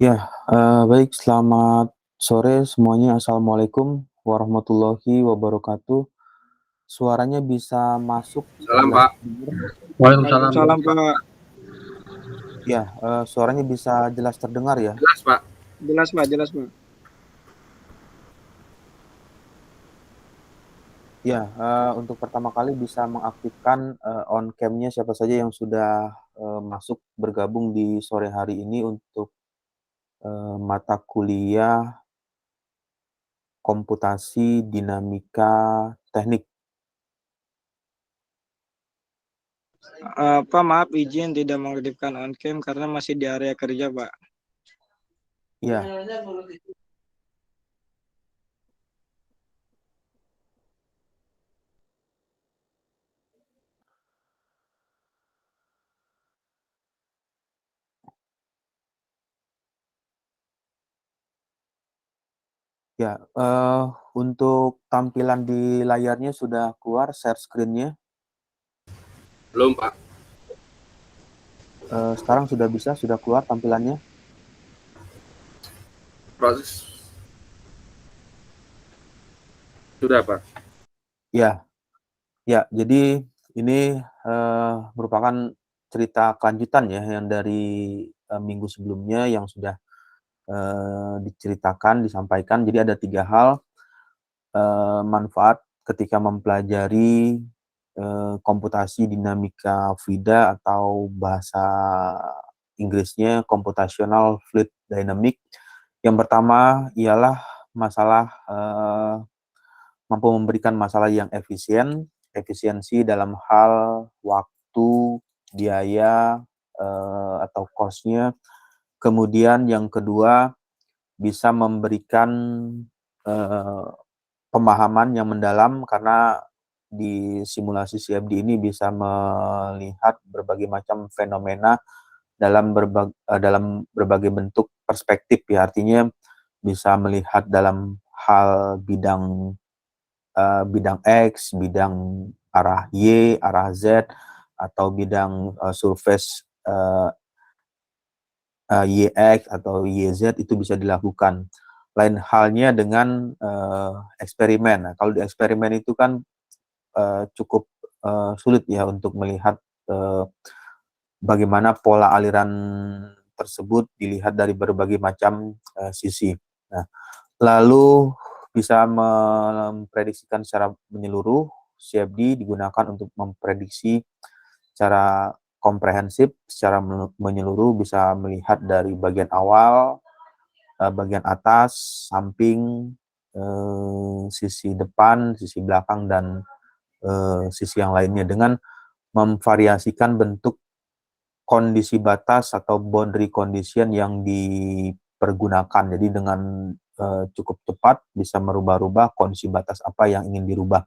Ya, baik, selamat sore semuanya. Assalamualaikum warahmatullahi wabarakatuh. Suaranya bisa masuk, Salam jelas Pak. terdengar? Waalaikumsalam. Waalaikumsalam Pak. Ya, suaranya bisa jelas terdengar ya? Jelas Pak. Jelas Pak, jelas Pak. Ya, untuk pertama kali bisa mengaktifkan on cam-nya siapa saja yang sudah masuk bergabung di sore hari ini untuk mata kuliah komputasi dinamika teknik. Pak, maaf izin tidak mengaktifkan on cam karena masih di area kerja Pak. Ya, ya, untuk tampilan di layarnya sudah keluar share screen-nya. Belum Pak. Sekarang sudah keluar tampilannya. Proses. Sudah Pak. Ya, ya. Jadi ini merupakan cerita kelanjutan ya yang dari minggu sebelumnya yang sudah diceritakan, disampaikan. Jadi ada 3 hal manfaat ketika mempelajari komputasi dinamika fluida atau bahasa Inggrisnya computational fluid dynamic. Yang pertama ialah masalah mampu memberikan masalah yang efisiensi dalam hal waktu, biaya, atau cost-nya. Kemudian yang kedua, bisa memberikan eh, pemahaman yang mendalam karena di simulasi CFD ini bisa melihat berbagai macam fenomena dalam berbagai bentuk perspektif ya, artinya bisa melihat dalam hal bidang bidang X, bidang arah Y, arah Z, atau bidang surface YX atau YZ itu bisa dilakukan. Lain halnya dengan eksperimen. Nah, kalau di eksperimen itu kan cukup sulit ya untuk melihat bagaimana pola aliran tersebut dilihat dari berbagai macam sisi. Nah, lalu bisa memprediksikan secara menyeluruh. CFD digunakan untuk memprediksi secara komprehensif, secara menyeluruh, bisa melihat dari bagian awal, bagian atas, samping, sisi depan, sisi belakang, dan sisi yang lainnya dengan memvariasikan bentuk kondisi batas atau boundary condition yang dipergunakan. Jadi dengan cukup cepat bisa merubah-rubah kondisi batas apa yang ingin dirubah,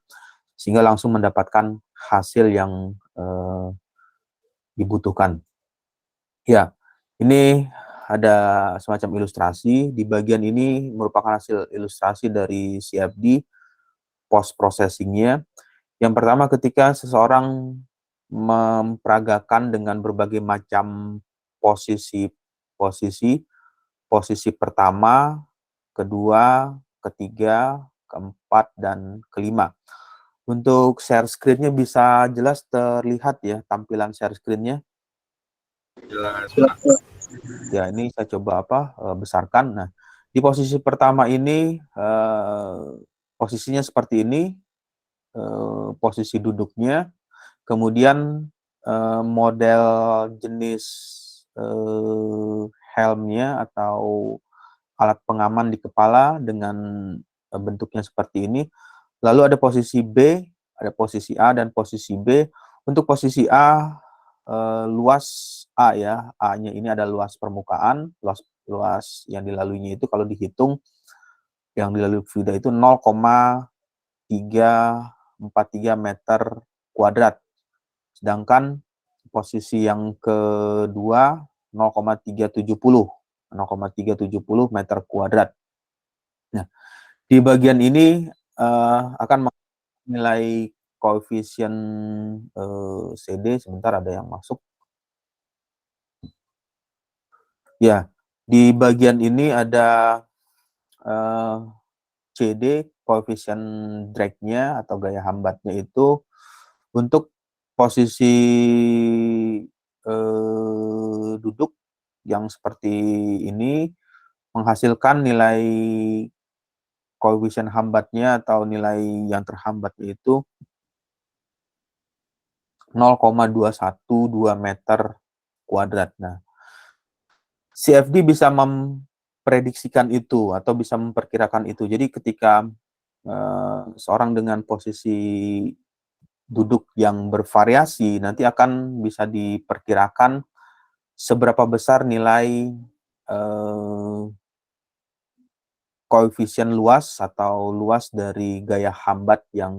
sehingga langsung mendapatkan hasil yang dibutuhkan. Ya, ini ada semacam ilustrasi. Di bagian ini merupakan hasil ilustrasi dari CFD post processing-nya. Yang pertama, ketika seseorang memperagakan dengan berbagai macam posisi posisi pertama, kedua, ketiga, keempat, dan kelima. Untuk share screen-nya bisa jelas terlihat ya tampilan share screen-nya. Jelas Pak. Ya, ini saya coba besarkan. Nah, di posisi pertama ini posisinya seperti ini, posisi duduknya. Kemudian model jenis helmnya atau alat pengaman di kepala dengan bentuknya seperti ini. Lalu ada posisi B, ada posisi A, dan posisi B. Untuk posisi A, luas A ya, A-nya ini ada luas permukaan, luas yang dilaluinya itu kalau dihitung yang dilalui fluida itu 0,343 meter kuadrat. Sedangkan posisi yang kedua 0,370 meter kuadrat. Nah, di bagian ini akan nilai koefisien CD, sebentar ada yang masuk. Ya, Di bagian ini ada CD, koefisien drag-nya atau gaya hambatnya itu untuk posisi duduk yang seperti ini menghasilkan nilai koefisien hambatnya atau nilai yang terhambatnya itu 0,212 meter kuadrat. Nah, CFD bisa memprediksikan itu atau bisa memperkirakan itu. Jadi ketika seorang dengan posisi duduk yang bervariasi nanti akan bisa diperkirakan seberapa besar nilai koefisien luas atau luas dari gaya hambat yang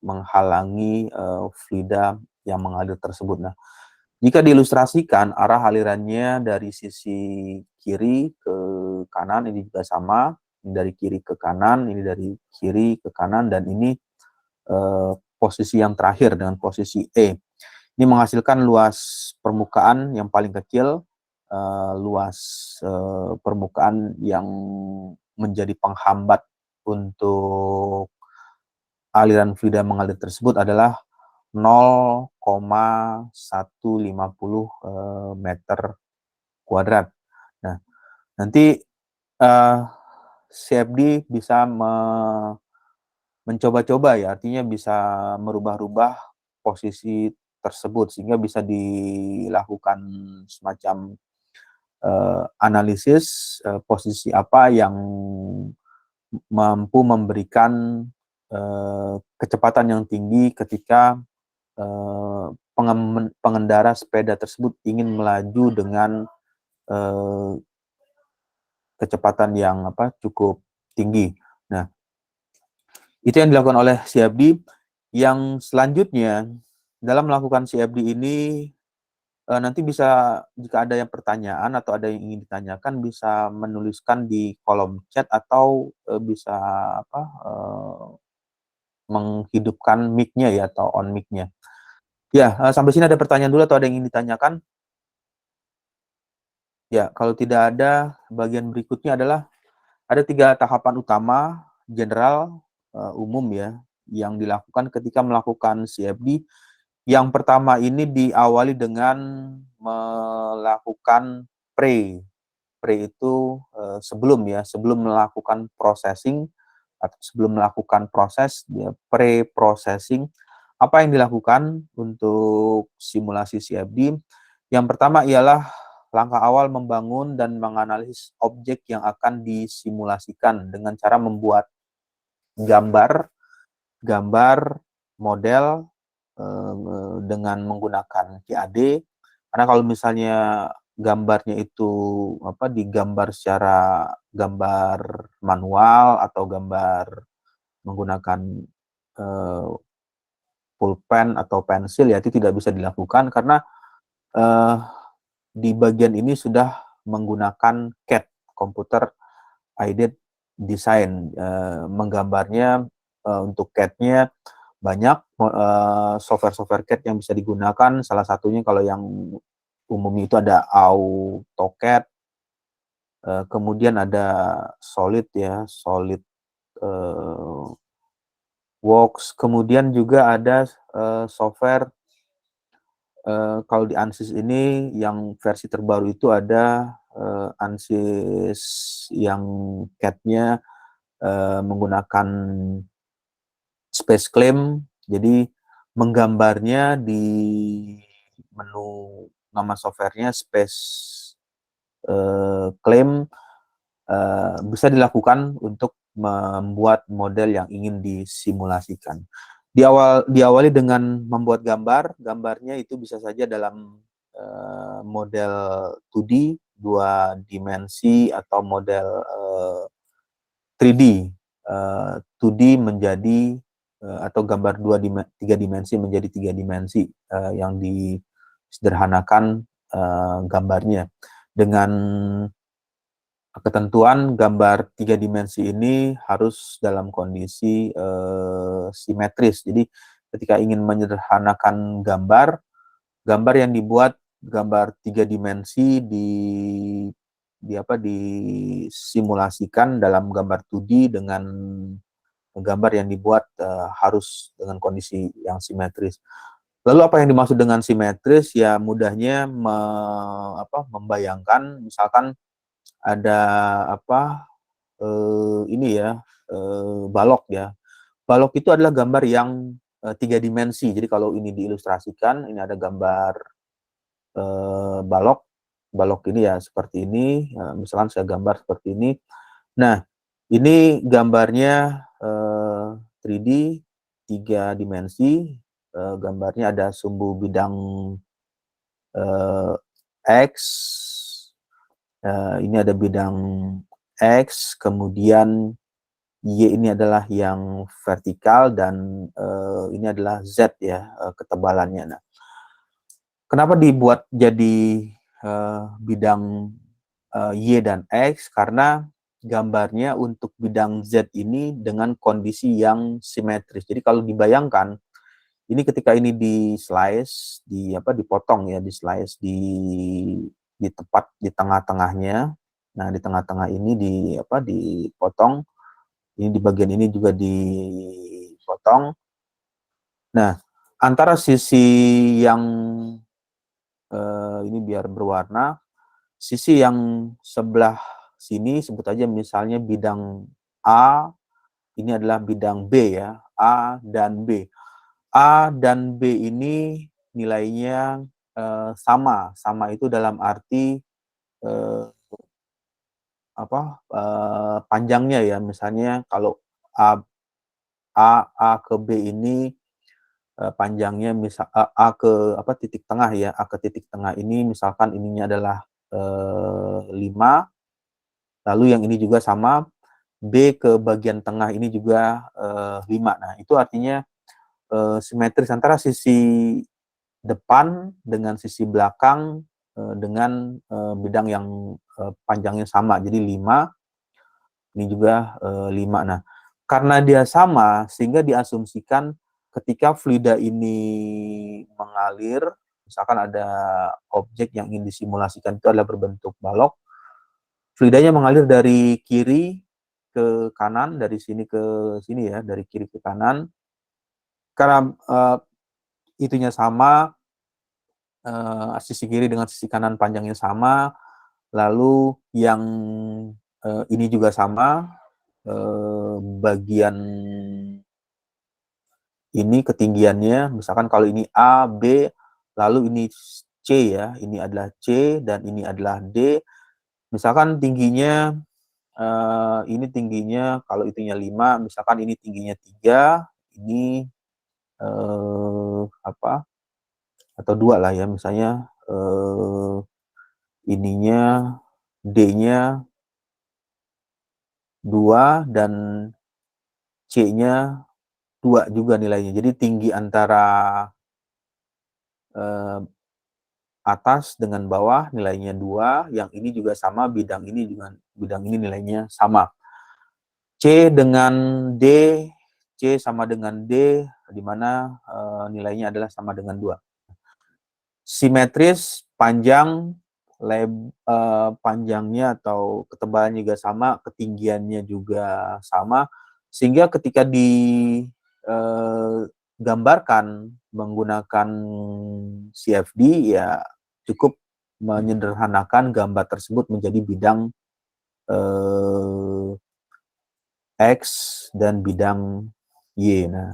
menghalangi fluida yang mengalir tersebut. Nah, jika diilustrasikan arah alirannya dari sisi kiri ke kanan ini juga sama, ini dari kiri ke kanan, ini dari kiri ke kanan, dan ini posisi yang terakhir dengan posisi E. Ini menghasilkan luas permukaan yang paling kecil, luas permukaan yang menjadi penghambat untuk aliran fluida mengalir tersebut adalah 0,150 meter kuadrat. Nah, nanti CFD bisa mencoba-coba ya, artinya bisa merubah-rubah posisi tersebut sehingga bisa dilakukan semacam analisis posisi apa yang mampu memberikan kecepatan yang tinggi ketika pengendara sepeda tersebut ingin melaju dengan kecepatan yang cukup tinggi. Nah, itu yang dilakukan oleh CFD. Yang selanjutnya dalam melakukan CFD ini nanti bisa, jika ada yang pertanyaan atau ada yang ingin ditanyakan, bisa menuliskan di kolom chat atau bisa menghidupkan mic-nya ya, atau on mic-nya. Ya, sampai sini ada pertanyaan dulu atau ada yang ingin ditanyakan? Ya, kalau tidak ada, bagian berikutnya adalah ada 3 tahapan utama general umum ya yang dilakukan ketika melakukan CFD. Yang pertama ini diawali dengan melakukan pre. Pre itu sebelum melakukan processing atau sebelum melakukan proses, pre-processing. Apa yang dilakukan untuk simulasi CFD? Yang pertama ialah langkah awal membangun dan menganalisis objek yang akan disimulasikan dengan cara membuat gambar model dengan menggunakan CAD. Karena kalau misalnya gambarnya itu digambar secara gambar manual atau gambar menggunakan pulpen atau pensil, ya itu tidak bisa dilakukan karena di bagian ini sudah menggunakan CAD, Computer Aided Design. Menggambarnya untuk CAD-nya banyak software-software CAD yang bisa digunakan. Salah satunya kalau yang umumnya itu ada AutoCAD, kemudian ada Solid ya, Solid Works, kemudian juga ada software kalau di ANSYS ini yang versi terbaru itu ada ANSYS yang CAD-nya menggunakan Space Claim. Jadi menggambarnya di menu nama softwarenya Space Claim bisa dilakukan untuk membuat model yang ingin disimulasikan. Diawali dengan membuat gambarnya itu bisa saja dalam model 2D, 2 dimensi, atau model 3D, 2D menjadi atau gambar 3 dimensi menjadi 3 dimensi yang disederhanakan gambarnya. Dengan ketentuan gambar 3 dimensi ini harus dalam kondisi simetris. Jadi ketika ingin menyederhanakan gambar yang dibuat gambar 3 dimensi disimulasikan dalam gambar 2D dengan gambar yang dibuat harus dengan kondisi yang simetris. Lalu apa yang dimaksud dengan simetris? Ya mudahnya membayangkan misalkan ada balok ya. Balok itu adalah gambar yang 3 dimensi. Jadi kalau ini diilustrasikan, ini ada gambar balok. Balok ini ya seperti ini. Misalkan saya gambar seperti ini. Nah, ini gambarnya 3D, 3 dimensi. Gambarnya ada sumbu bidang X. Ini ada bidang X, kemudian Y ini adalah yang vertikal dan ini adalah Z ya ketebalannya. Nah, kenapa dibuat jadi bidang Y dan X? Karena gambarnya untuk bidang Z ini dengan kondisi yang simetris. Jadi kalau dibayangkan, ini ketika ini di slice, dipotong ya, di slice di tepat di tengah-tengahnya. Nah, di tengah-tengah ini dipotong. Ini di bagian ini juga dipotong. Nah, antara sisi yang ini biar berwarna, sisi yang sebelah sini sebut aja misalnya bidang A, ini adalah bidang B ya, A dan B. A dan B ini nilainya sama. Sama itu dalam arti panjangnya ya. Misalnya kalau A ke B ini panjangnya misal A ke titik tengah ya, A ke titik tengah ini misalkan ininya adalah 5, lalu yang ini juga sama, B ke bagian tengah ini juga 5. Nah, itu artinya simetris antara sisi depan dengan sisi belakang dengan bidang yang panjangnya sama. Jadi 5, ini juga 5. Nah, karena dia sama, sehingga diasumsikan ketika fluida ini mengalir, misalkan ada objek yang ingin disimulasikan itu adalah berbentuk balok, fluidanya mengalir dari kiri ke kanan, dari sini ke sini ya, dari kiri ke kanan. Karena itunya sama, sisi kiri dengan sisi kanan panjangnya sama, lalu yang ini juga sama, bagian ini ketinggiannya, misalkan kalau ini A, B, lalu ini C ya, ini adalah C dan ini adalah D. Misalkan tingginya, ini tingginya kalau itunya 5, misalkan ini tingginya 3, ini atau 2 lah ya, misalnya ininya D-nya 2 dan C-nya 2 juga nilainya. Jadi tinggi antara atas dengan bawah nilainya 2, yang ini juga sama, bidang ini nilainya sama. C dengan D, C sama dengan D, di mana nilainya adalah sama dengan 2. Simetris, panjangnya atau ketebalannya juga sama, ketinggiannya juga sama, sehingga ketika digambarkan menggunakan CFD ya cukup menyederhanakan gambar tersebut menjadi bidang X dan bidang Y. Nah,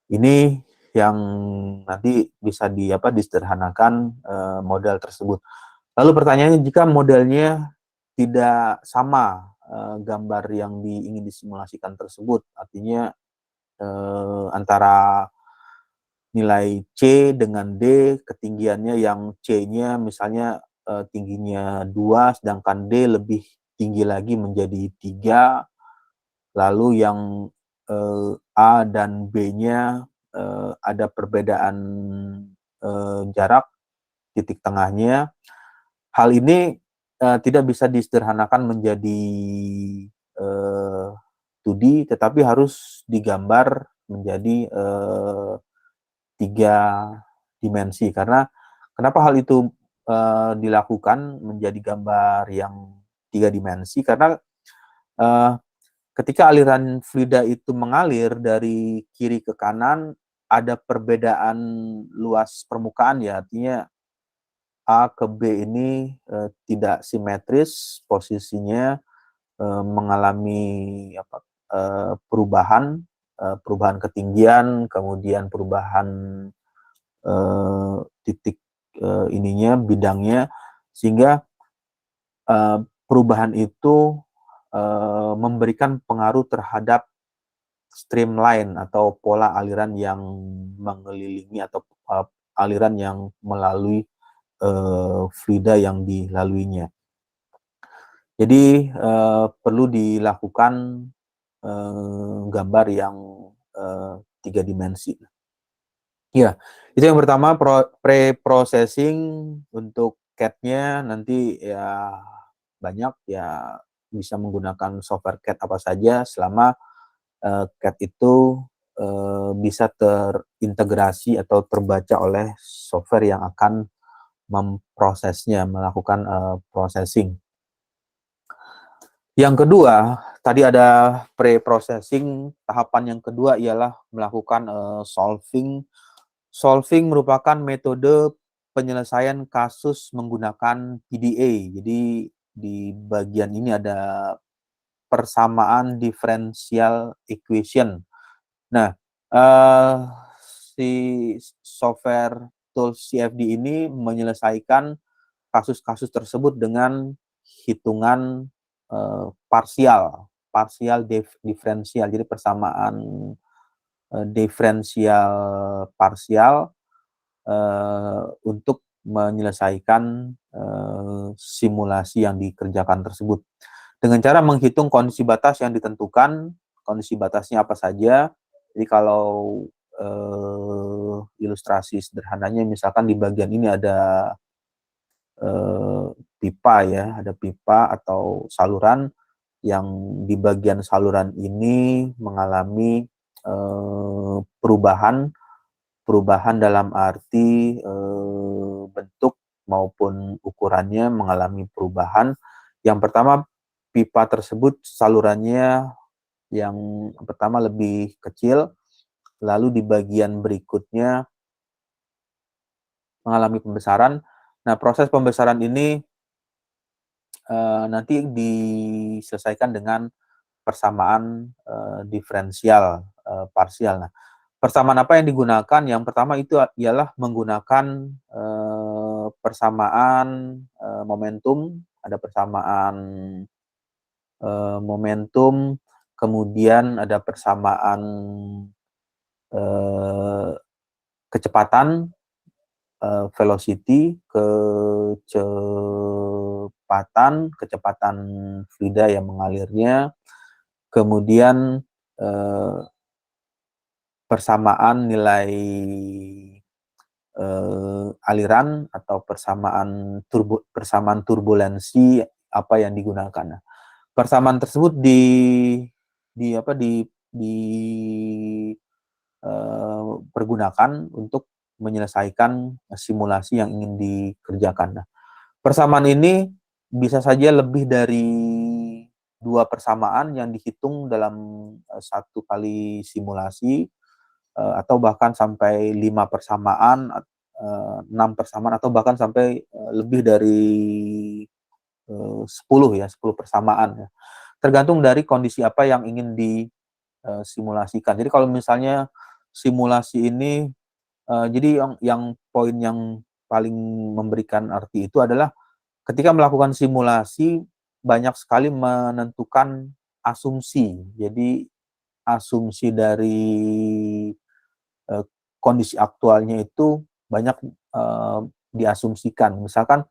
ini yang nanti bisa disederhanakan model tersebut. Lalu pertanyaannya, jika modelnya tidak sama gambar yang ingin disimulasikan tersebut, artinya antara nilai C dengan D, ketinggiannya yang C-nya misalnya tingginya 2, sedangkan D lebih tinggi lagi menjadi 3, lalu yang A dan B-nya ada perbedaan jarak titik tengahnya. Hal ini tidak bisa disederhanakan menjadi 2D, tetapi harus digambar menjadi 3 dimensi. Karena kenapa hal itu dilakukan menjadi gambar yang 3 dimensi karena ketika aliran fluida itu mengalir dari kiri ke kanan ada perbedaan luas permukaan ya, artinya A ke B ini tidak simetris posisinya, mengalami perubahan ketinggian, kemudian perubahan titik bidangnya, sehingga perubahan itu memberikan pengaruh terhadap streamline atau pola aliran yang mengelilingi atau aliran yang melalui fluida yang dilaluinya. Jadi perlu dilakukan gambar yang 3 dimensi. Ya, itu yang pertama, pre-processing untuk CAD-nya nanti ya banyak ya, bisa menggunakan software CAD apa saja selama CAD itu bisa terintegrasi atau terbaca oleh software yang akan memprosesnya, melakukan processing. Yang kedua, tadi ada pre-processing, tahapan yang kedua ialah melakukan solving. Solving merupakan metode penyelesaian kasus menggunakan PDA. Jadi di bagian ini ada persamaan differential equation. Nah, si software tools CFD ini menyelesaikan kasus-kasus tersebut dengan hitungan parsial diferensial. Jadi persamaan diferensial parsial untuk menyelesaikan simulasi yang dikerjakan tersebut. Dengan cara menghitung kondisi batas yang ditentukan, kondisi batasnya apa saja. Jadi kalau ilustrasi sederhananya, misalkan di bagian ini ada pipa ya, ada pipa atau saluran yang di bagian saluran ini mengalami perubahan dalam arti bentuk maupun ukurannya mengalami perubahan. Yang pertama, pipa tersebut salurannya yang pertama lebih kecil, lalu di bagian berikutnya mengalami pembesaran. Nah, proses pembesaran ini nanti diselesaikan dengan persamaan diferensial parsial. Nah, persamaan apa yang digunakan? Yang pertama itu ialah menggunakan persamaan momentum, ada persamaan momentum, kemudian ada persamaan kecepatan, velocity, kecepatan fluida yang mengalirnya, kemudian persamaan nilai aliran atau persamaan turbulensi apa yang digunakan. Nah, persamaan tersebut pergunakan untuk menyelesaikan simulasi yang ingin dikerjakan. Nah, persamaan ini bisa saja lebih dari 2 persamaan yang dihitung dalam satu kali simulasi, atau bahkan sampai 5 persamaan, 6 persamaan, atau bahkan sampai lebih dari 10 persamaan ya. Tergantung dari kondisi apa yang ingin disimulasikan. Jadi kalau misalnya simulasi ini jadi yang poin yang paling memberikan arti itu adalah ketika melakukan simulasi banyak sekali menentukan asumsi. Jadi asumsi dari kondisi aktualnya itu banyak diasumsikan. Misalkan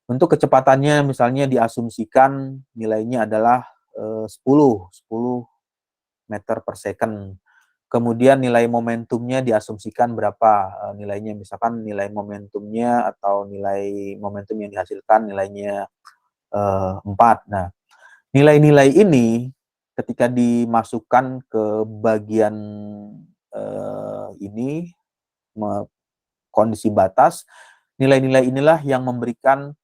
untuk kecepatannya misalnya diasumsikan nilainya adalah 10 meter per second. Kemudian nilai momentumnya diasumsikan berapa nilainya, misalkan nilai momentumnya atau nilai momentum yang dihasilkan nilainya 4. Nah, nilai-nilai ini ketika dimasukkan ke bagian ini kondisi batas, nilai-nilai inilah yang memberikan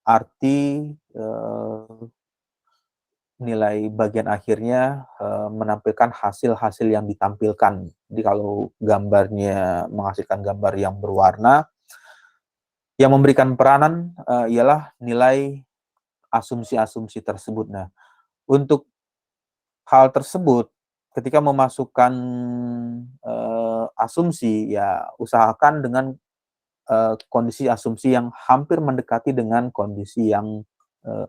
arti nilai bagian akhirnya menampilkan hasil-hasil yang ditampilkan. Jadi kalau gambarnya menghasilkan gambar yang berwarna, yang memberikan peranan ialah nilai asumsi-asumsi tersebut. Nah, untuk hal tersebut, ketika memasukkan asumsi, ya usahakan dengan kondisi asumsi yang hampir mendekati dengan kondisi yang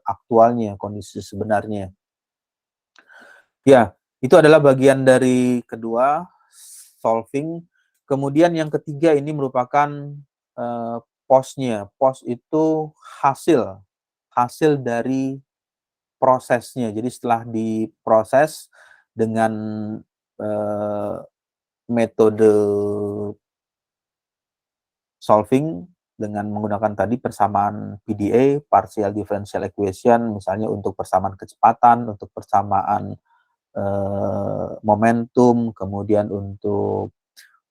aktualnya, kondisi sebenarnya. Ya, itu adalah bagian dari kedua, solving. Kemudian yang ketiga ini merupakan POS-nya. POS itu hasil dari prosesnya. Jadi setelah diproses dengan metode solving dengan menggunakan tadi persamaan PDA, partial differential equation, misalnya untuk persamaan kecepatan, untuk persamaan momentum, kemudian untuk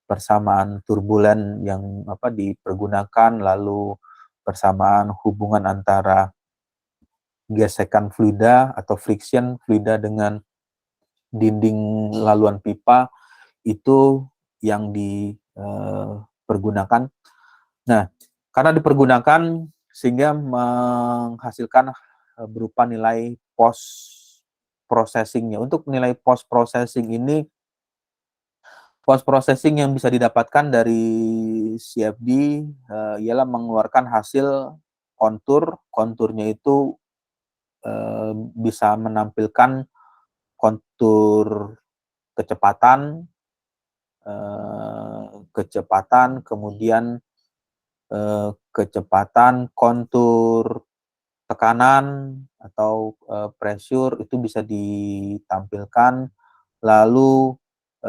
persamaan turbulen yang dipergunakan, lalu persamaan hubungan antara gesekan fluida atau friction fluida dengan dinding laluan pipa, itu yang dipergunakan. Nah, karena dipergunakan sehingga menghasilkan berupa nilai post processing-nya. Untuk nilai post processing ini, post processing yang bisa didapatkan dari CFD ialah mengeluarkan hasil kontur. Konturnya itu bisa menampilkan kontur kecepatan, kemudian kecepatan, kontur tekanan atau pressure itu bisa ditampilkan. Lalu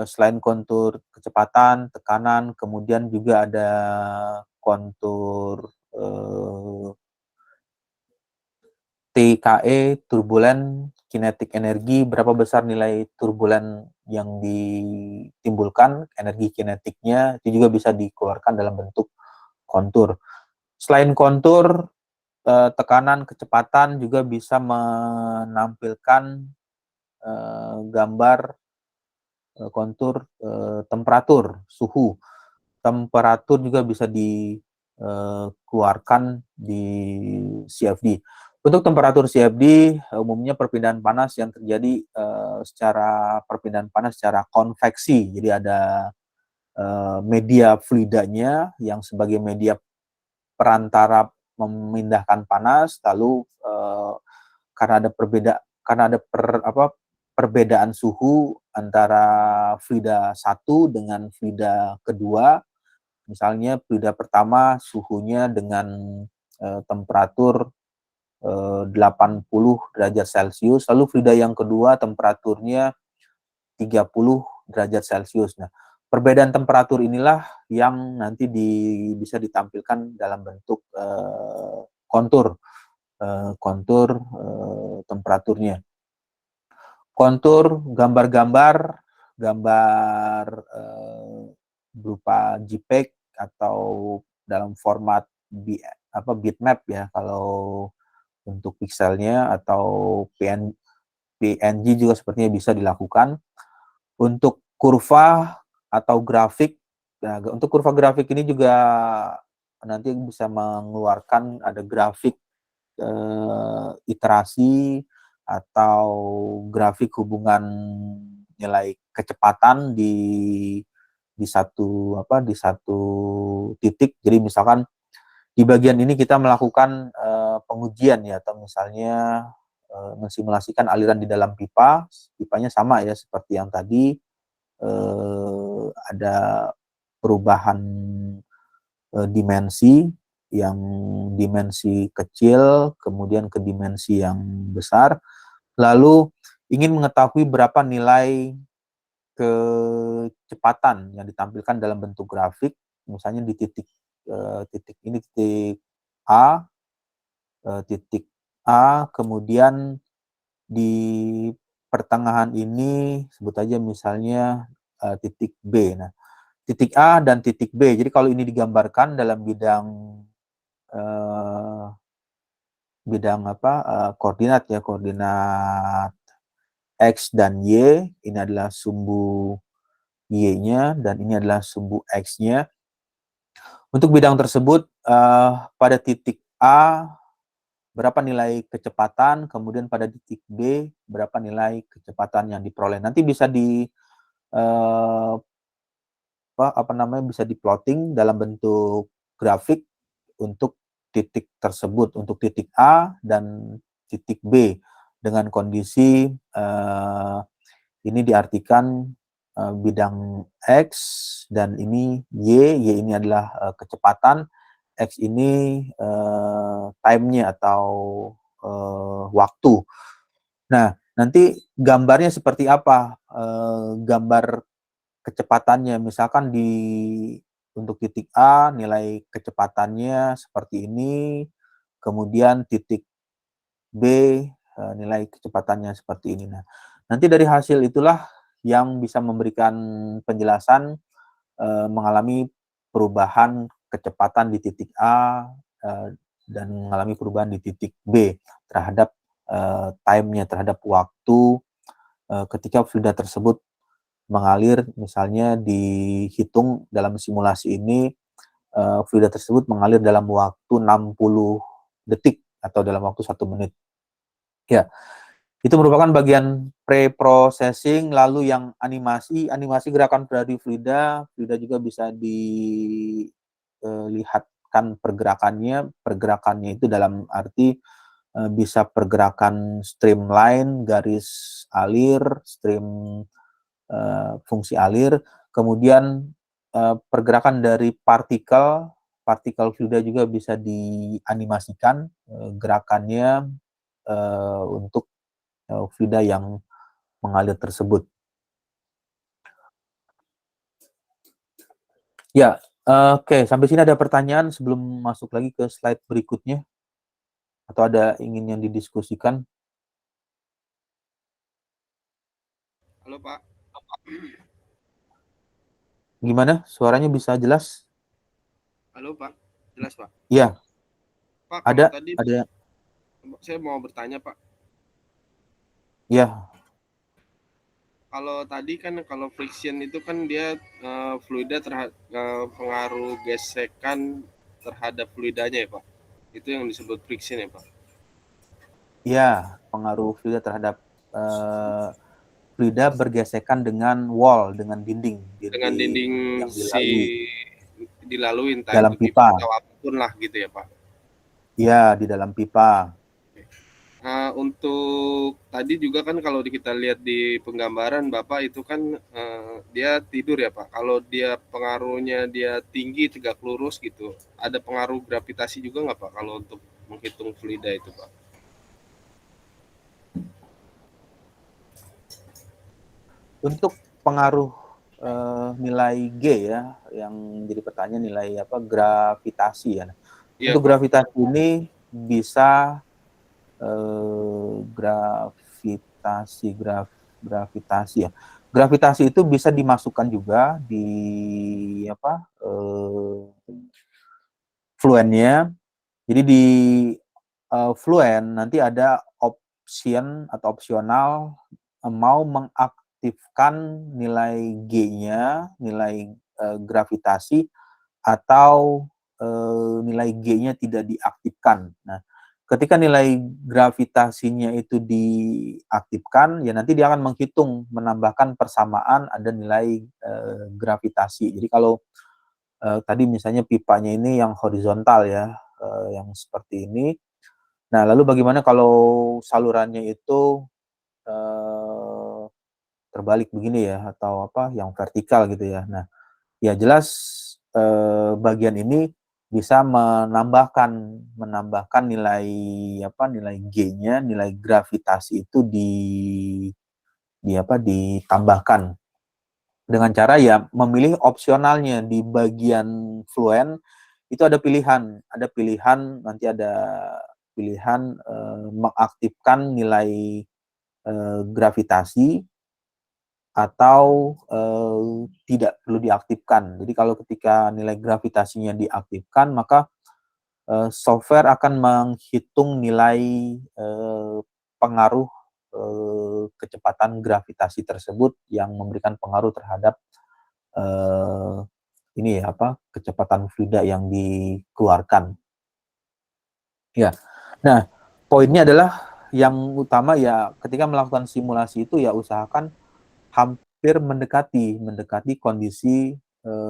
selain kontur kecepatan, tekanan, kemudian juga ada kontur TKE, turbulen, kinetik energi, berapa besar nilai turbulen yang ditimbulkan, energi kinetiknya, itu juga bisa dikeluarkan dalam bentuk kontur. Selain kontur, tekanan, kecepatan juga bisa menampilkan gambar kontur temperatur, suhu. Temperatur juga bisa dikeluarkan di CFD. Untuk temperatur CFD, umumnya perpindahan panas yang terjadi secara perpindahan panas secara konveksi. Jadi ada media fluidanya yang sebagai media perantara memindahkan panas, lalu karena ada perbedaan suhu antara fluida 1 dengan fluida kedua. Misalnya fluida pertama suhunya dengan temperatur 80 derajat Celcius, lalu fluida yang kedua temperaturnya 30 derajat Celcius. Nah, perbedaan temperatur inilah yang nanti bisa ditampilkan dalam bentuk kontur temperaturnya. Kontur, gambar berupa JPEG atau dalam format bitmap ya kalau untuk pixelnya, atau PNG juga sepertinya bisa dilakukan. Untuk kurva atau grafik, nah, untuk kurva grafik ini juga nanti bisa mengeluarkan ada grafik iterasi atau grafik hubungan nilai kecepatan di satu titik. Jadi misalkan di bagian ini kita melakukan pengujian ya, atau misalnya mensimulasikan aliran di dalam pipa. Pipanya sama ya seperti yang tadi, ada perubahan dimensi, yang dimensi kecil kemudian ke dimensi yang besar. Lalu ingin mengetahui berapa nilai kecepatan yang ditampilkan dalam bentuk grafik, misalnya di titik ini, titik A, kemudian di pertengahan ini sebut aja misalnya titik B. Nah, titik A dan titik B. Jadi kalau ini digambarkan dalam bidang koordinat ya, koordinat X dan Y, ini adalah sumbu Y-nya, dan ini adalah sumbu X-nya. Untuk bidang tersebut, pada titik A, berapa nilai kecepatan, kemudian pada titik B, berapa nilai kecepatan yang diperoleh. Nanti bisa bisa di-plotting dalam bentuk grafik untuk titik tersebut, untuk titik A dan titik B, dengan kondisi ini diartikan bidang X dan ini Y ini adalah kecepatan, X ini time-nya atau waktu. Nah, nanti gambarnya seperti apa? Gambar kecepatannya, misalkan untuk titik A nilai kecepatannya seperti ini, kemudian titik B nilai kecepatannya seperti ini. Nah, nanti dari hasil itulah yang bisa memberikan penjelasan mengalami perubahan kecepatan di titik A dan mengalami perubahan di titik B terhadap time-nya, terhadap waktu ketika fluida tersebut mengalir. Misalnya dihitung dalam simulasi ini fluida tersebut mengalir dalam waktu 60 detik atau dalam waktu 1 menit. Ya, itu merupakan bagian pre-processing. Lalu yang animasi gerakan dari fluida juga bisa dilihatkan pergerakannya itu dalam arti bisa pergerakan streamline, garis alir, fungsi alir, kemudian pergerakan dari partikel fluida juga bisa dianimasikan gerakannya untuk fluida yang mengalir tersebut. Ya, oke, sampai sini ada pertanyaan sebelum masuk lagi ke slide berikutnya? Atau ada ingin yang didiskusikan? Halo Pak. Gimana? Suaranya bisa jelas? Halo Pak. Jelas Pak? Iya. Pak, kalau Ada. tadi saya mau bertanya Pak. Ya. Kalau tadi kan kalau friction itu kan dia fluida pengaruh gesekan terhadap fluidanya ya Pak. Itu yang disebut friction ya Pak. Ya, pengaruh fluida terhadap fluida bergesekan dengan wall, dengan dinding Dengan dinding yang dilalui dilalui entah dalam itu pipa pipa. atau apapun lah gitu ya Pak. Ya, di dalam pipa. Untuk tadi juga kan kalau kita lihat di penggambaran Bapak itu kan dia tidur ya Pak. Kalau dia pengaruhnya dia tinggi tegak lurus gitu, ada pengaruh gravitasi juga nggak Pak kalau untuk menghitung fluida itu Pak? Untuk pengaruh nilai G ya, yang jadi pertanyaan nilai gravitasi ya. Iya Untuk Pak. gravitasi ini bisa gravitasi ya. Gravitasi itu bisa dimasukkan juga di fluennya. Jadi di fluen nanti ada opsional mau mengaktifkan nilai G-nya, nilai gravitasi, atau nilai G-nya tidak diaktifkan. Nah, ketika nilai gravitasinya itu diaktifkan, ya nanti dia akan menghitung, menambahkan persamaan ada nilai gravitasi. Jadi kalau tadi misalnya pipanya ini yang horizontal ya, yang seperti ini. Nah, lalu bagaimana kalau salurannya itu terbalik begini ya, atau yang vertikal gitu ya. Nah, ya jelas bagian ini bisa menambahkan nilai nilai G-nya, nilai gravitasi itu ditambahkan dengan cara ya memilih opsionalnya di bagian fluen. Itu ada pilihan nanti ada pilihan mengaktifkan nilai gravitasi atau tidak perlu diaktifkan. Jadi kalau ketika nilai gravitasinya diaktifkan, maka software akan menghitung nilai pengaruh kecepatan gravitasi tersebut yang memberikan pengaruh terhadap ini ya kecepatan fluida yang dikeluarkan. Ya, nah poinnya adalah yang utama ya ketika melakukan simulasi itu ya usahakan hampir mendekati kondisi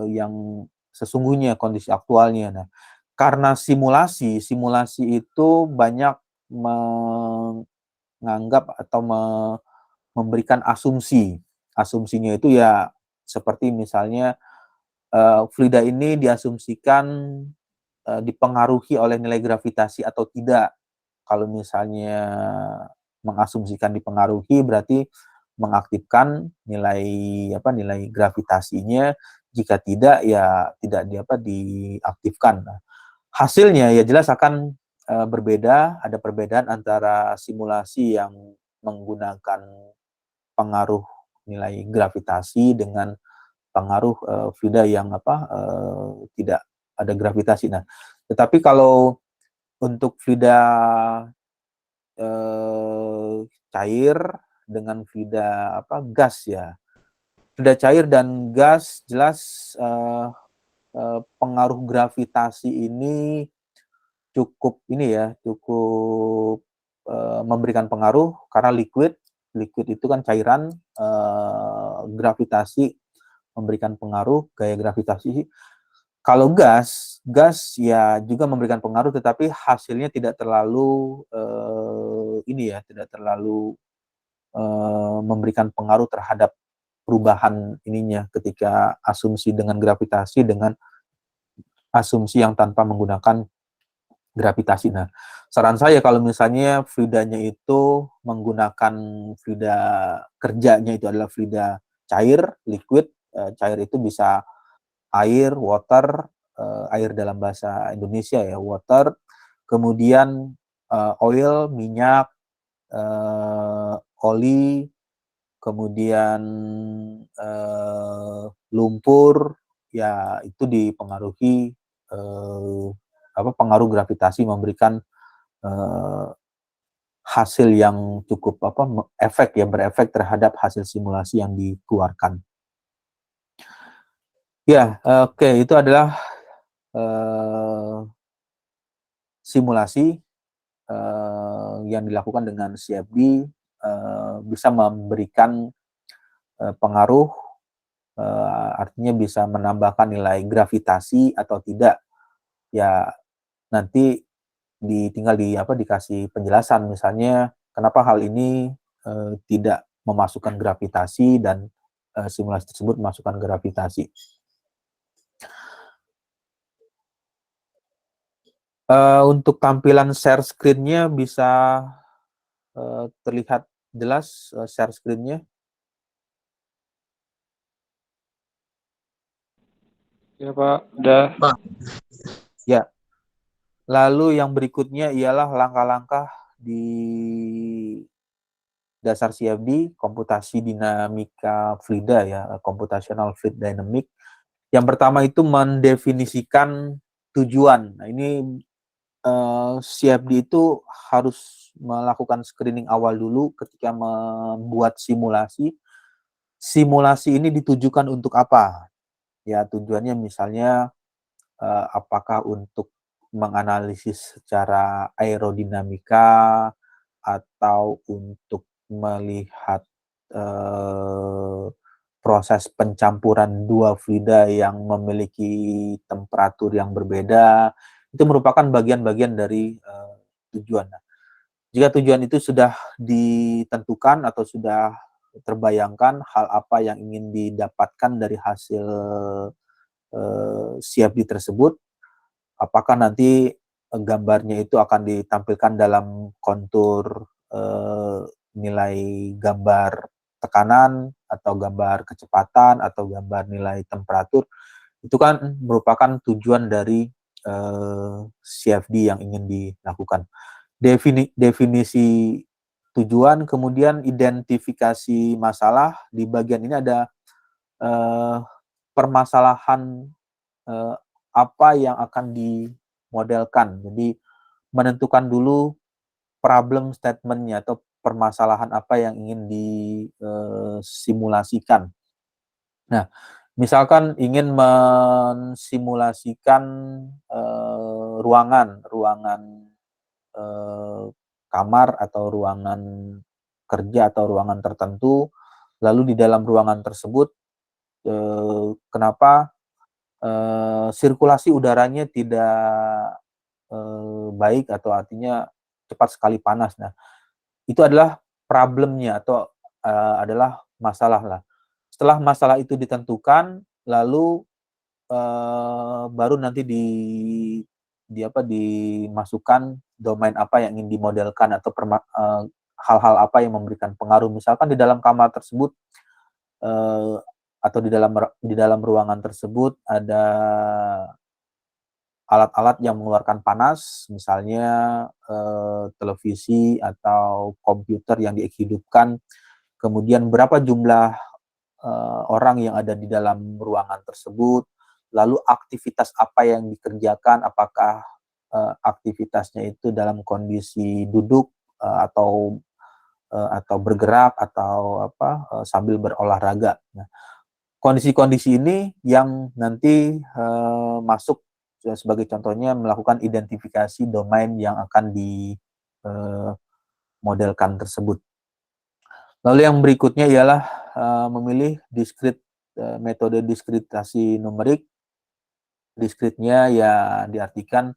yang sesungguhnya, kondisi aktualnya. Nah, karena simulasi itu banyak menganggap atau memberikan asumsi. Asumsinya itu ya seperti misalnya fluida ini diasumsikan dipengaruhi oleh nilai gravitasi atau tidak. Kalau misalnya mengasumsikan dipengaruhi berarti mengaktifkan nilai gravitasinya, jika tidak ya tidak diaktifkan. Nah, hasilnya ya jelas akan berbeda, ada perbedaan antara simulasi yang menggunakan pengaruh nilai gravitasi dengan pengaruh fluida yang tidak ada gravitasi. Nah, tetapi kalau untuk fluida cair dengan fluida gas ya. Fluida cair dan gas jelas pengaruh gravitasi ini cukup memberikan pengaruh karena liquid itu kan cairan, gravitasi memberikan pengaruh, gaya gravitasi. Kalau gas ya juga memberikan pengaruh, tetapi hasilnya tidak terlalu tidak terlalu memberikan pengaruh terhadap perubahan ininya ketika asumsi dengan gravitasi dengan asumsi yang tanpa menggunakan gravitasi. Nah, saran saya kalau misalnya fluidanya itu menggunakan fluida kerjanya itu adalah fluida cair, liquid, cair itu bisa air, water, air dalam bahasa Indonesia ya, water, kemudian oil, minyak, oli, kemudian lumpur, ya itu dipengaruhi pengaruh gravitasi memberikan hasil yang cukup berefek terhadap hasil simulasi yang dikeluarkan. Ya, oke, itu adalah simulasi yang dilakukan dengan CFD bisa memberikan pengaruh, artinya bisa menambahkan nilai gravitasi atau tidak. Ya, nanti tinggal dikasih penjelasan, misalnya kenapa hal ini tidak memasukkan gravitasi dan simulasi tersebut memasukkan gravitasi. Untuk tampilan share screen-nya bisa terlihat jelas share screen-nya. Ya Pak, udah. Ya. Lalu yang berikutnya ialah langkah-langkah di dasar CFD, komputasi dinamika fluida ya, computational fluid dynamic. Yang pertama itu mendefinisikan tujuan. Nah, ini CFD itu harus melakukan screening awal dulu ketika membuat simulasi. Simulasi ini ditujukan untuk apa? Ya, tujuannya misalnya apakah untuk menganalisis secara aerodinamika atau untuk melihat proses pencampuran dua fluida yang memiliki temperatur yang berbeda, itu merupakan bagian-bagian dari tujuan. Nah, jika tujuan itu sudah ditentukan atau sudah terbayangkan hal apa yang ingin didapatkan dari hasil CFD tersebut, apakah nanti gambarnya itu akan ditampilkan dalam kontur nilai gambar tekanan atau gambar kecepatan atau gambar nilai temperatur, itu kan merupakan tujuan dari CFD yang ingin dilakukan. Definisi tujuan, kemudian identifikasi masalah. Di bagian ini ada permasalahan apa yang akan modelkan. Jadi menentukan dulu problem statement-nya atau permasalahan apa yang ingin disimulasikan. Nah, misalkan ingin mensimulasikan ruangan kamar atau ruangan kerja atau ruangan tertentu, lalu di dalam ruangan tersebut kenapa sirkulasi udaranya tidak baik atau artinya cepat sekali panas. Nah, itu adalah problemnya atau adalah masalah lah. Setelah masalah itu ditentukan, lalu baru nanti dimasukkan domain apa yang ingin dimodelkan atau hal-hal apa yang memberikan pengaruh. Misalkan di dalam kamar tersebut atau di dalam ruangan tersebut ada alat-alat yang mengeluarkan panas, misalnya televisi atau komputer yang dihidupkan. Kemudian berapa jumlah orang yang ada di dalam ruangan tersebut, lalu aktivitas apa yang dikerjakan, apakah aktivitasnya itu dalam kondisi duduk atau bergerak atau sambil berolahraga. Nah, kondisi-kondisi ini yang nanti masuk sebagai contohnya melakukan identifikasi domain yang akan dimodelkan tersebut. Lalu yang berikutnya ialah memilih metode diskritasi numerik. Diskritnya ya diartikan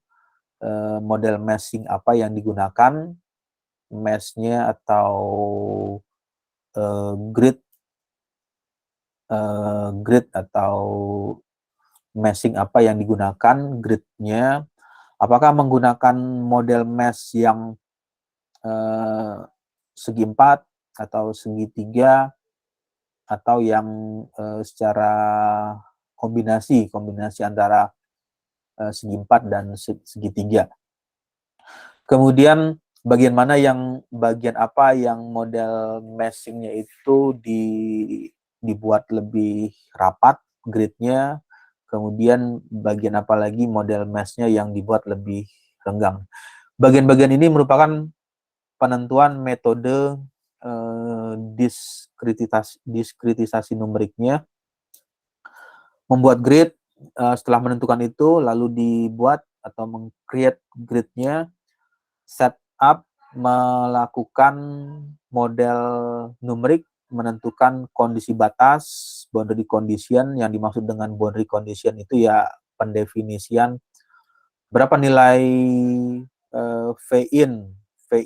model meshing apa yang digunakan, mesh-nya atau grid atau meshing apa yang digunakan, gridnya, apakah menggunakan model mesh yang segi 4 atau segitiga atau yang secara kombinasi antara segi 4 dan segitiga. Kemudian bagian apa yang model meshing-nya itu dibuat lebih rapat gridnya, kemudian bagian apa lagi model mesh-nya yang dibuat lebih renggang. Bagian-bagian ini merupakan penentuan metode diskritisasi numeriknya. Membuat grid, setelah menentukan itu lalu dibuat atau meng-create gridnya, setup, melakukan model numerik, menentukan kondisi batas, boundary condition. Yang dimaksud dengan boundary condition itu ya pendefinisian berapa nilai V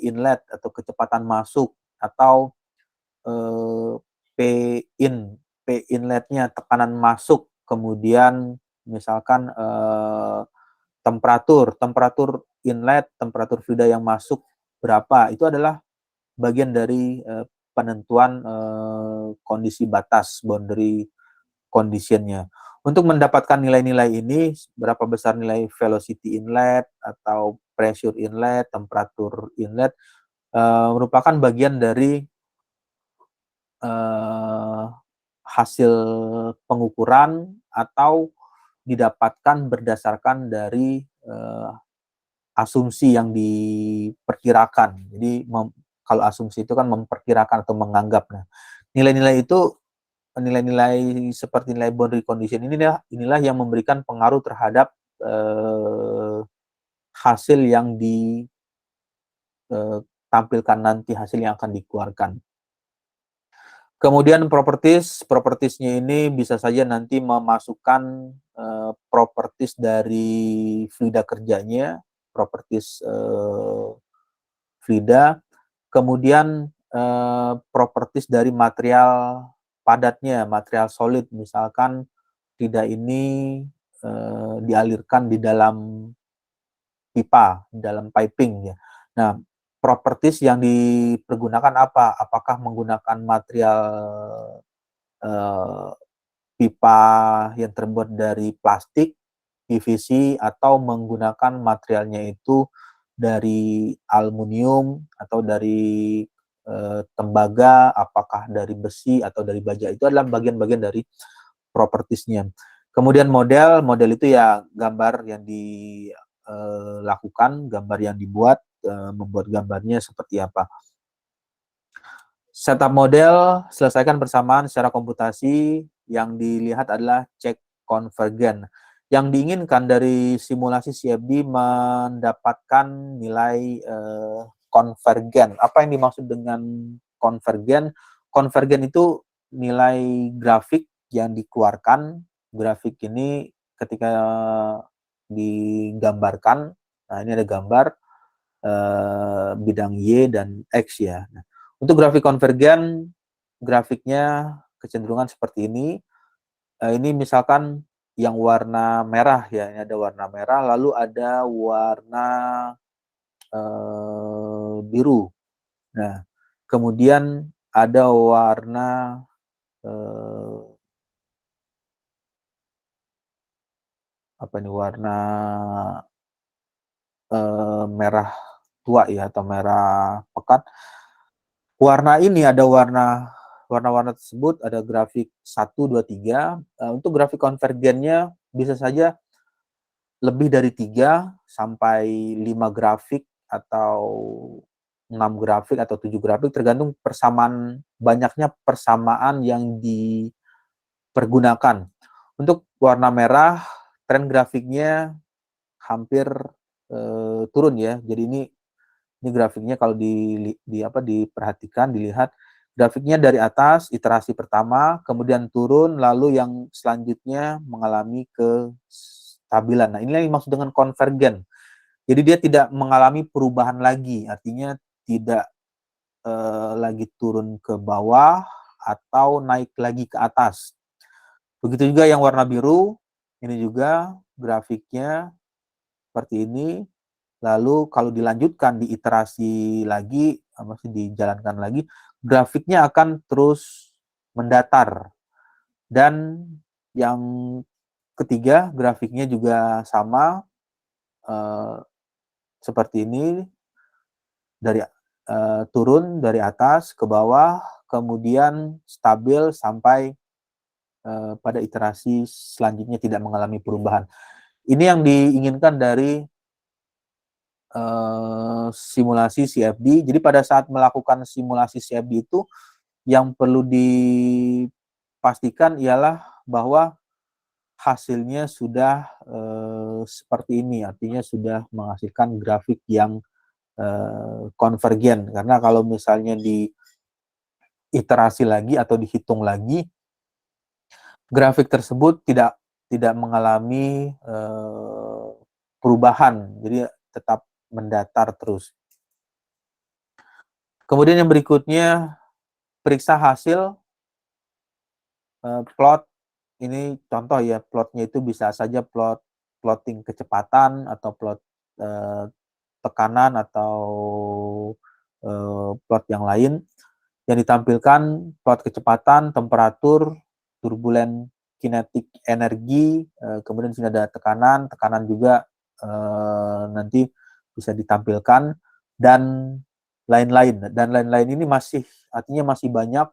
inlet atau kecepatan masuk, atau P inletnya tekanan masuk, kemudian misalkan temperatur inlet, temperatur fluida yang masuk berapa, itu adalah bagian dari penentuan kondisi batas, boundary condition-nya. Untuk mendapatkan nilai-nilai ini, berapa besar nilai velocity inlet atau pressure inlet, temperatur inlet, merupakan bagian dari hasil pengukuran atau didapatkan berdasarkan dari asumsi yang diperkirakan. Jadi kalau asumsi itu kan memperkirakan atau menganggap. Nah, nilai-nilai itu, nilai-nilai seperti nilai boundary condition inilah yang memberikan pengaruh terhadap hasil yang ditampilkan nanti, hasil yang akan dikeluarkan. Kemudian properties-nya ini bisa saja nanti memasukkan properties dari fluida kerjanya, properties fluida, kemudian properties dari material padatnya, material solid, misalkan fluida ini dialirkan di dalam pipa, di dalam piping ya. Nah, properties yang dipergunakan apa? Apakah menggunakan material pipa yang terbuat dari plastik, PVC, atau menggunakan materialnya itu dari aluminium atau dari tembaga, apakah dari besi atau dari baja. Itu adalah bagian-bagian dari propertiesnya. Kemudian model itu ya gambar yang lakukan, gambar yang dibuat, membuat gambarnya seperti apa. Setup model, selesaikan bersamaan secara komputasi. Yang dilihat adalah cek konvergen. Yang diinginkan dari simulasi CFD mendapatkan nilai konvergen. Apa yang dimaksud dengan konvergen? Konvergen itu nilai grafik yang dikeluarkan. Grafik ini ketika digambarkan, nah ini ada gambar bidang Y dan X ya. Nah, untuk grafik konvergen, grafiknya kecenderungan seperti ini. Ini misalkan yang warna merah ya, ini ada warna merah, lalu ada warna biru. Nah, kemudian ada warna apa ini, warna merah tua ya, atau merah pekat. Warna ini ada warna-warna tersebut ada grafik 1, 2, 3. Untuk grafik konvergennya bisa saja lebih dari 3 sampai 5 grafik atau 6 grafik atau 7 grafik, tergantung banyaknya persamaan yang dipergunakan. Untuk warna merah, tren grafiknya hampir turun ya. Jadi ini grafiknya kalau diperhatikan, dilihat grafiknya dari atas iterasi pertama, kemudian turun, lalu yang selanjutnya mengalami kestabilan. Nah, inilah yang dimaksud dengan konvergen. Jadi dia tidak mengalami perubahan lagi, artinya tidak lagi turun ke bawah atau naik lagi ke atas. Begitu juga yang warna biru, ini juga grafiknya seperti ini. Lalu kalau dilanjutkan diiterasi lagi, masih dijalankan lagi, grafiknya akan terus mendatar. Dan yang ketiga, grafiknya juga sama, seperti ini, dari turun dari atas ke bawah, kemudian stabil sampai pada iterasi selanjutnya tidak mengalami perubahan. Ini yang diinginkan dari simulasi CFD. Jadi pada saat melakukan simulasi CFD itu yang perlu dipastikan ialah bahwa hasilnya sudah seperti ini, artinya sudah menghasilkan grafik yang konvergen. Karena kalau misalnya diiterasi lagi atau dihitung lagi, grafik tersebut tidak mengalami perubahan, jadi tetap mendatar terus. Kemudian yang berikutnya, periksa hasil plot. Ini contoh ya, plotnya itu bisa saja plotting kecepatan atau plot tekanan atau plot yang lain. Yang ditampilkan plot kecepatan, temperatur, turbulen kinetik energi, kemudian sini ada tekanan juga nanti bisa ditampilkan, dan lain-lain. Dan lain-lain ini artinya masih banyak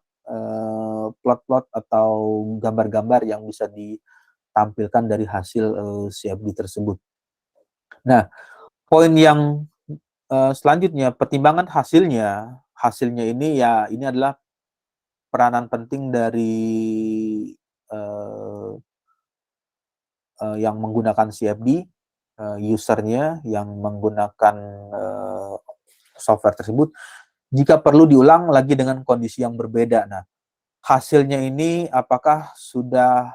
plot-plot atau gambar-gambar yang bisa ditampilkan dari hasil CFD tersebut. Nah, poin yang selanjutnya, pertimbangan hasilnya. Hasilnya ini ya, ini adalah peranan penting dari yang menggunakan CFD, usernya yang menggunakan software tersebut, jika perlu diulang lagi dengan kondisi yang berbeda. Nah, hasilnya ini apakah sudah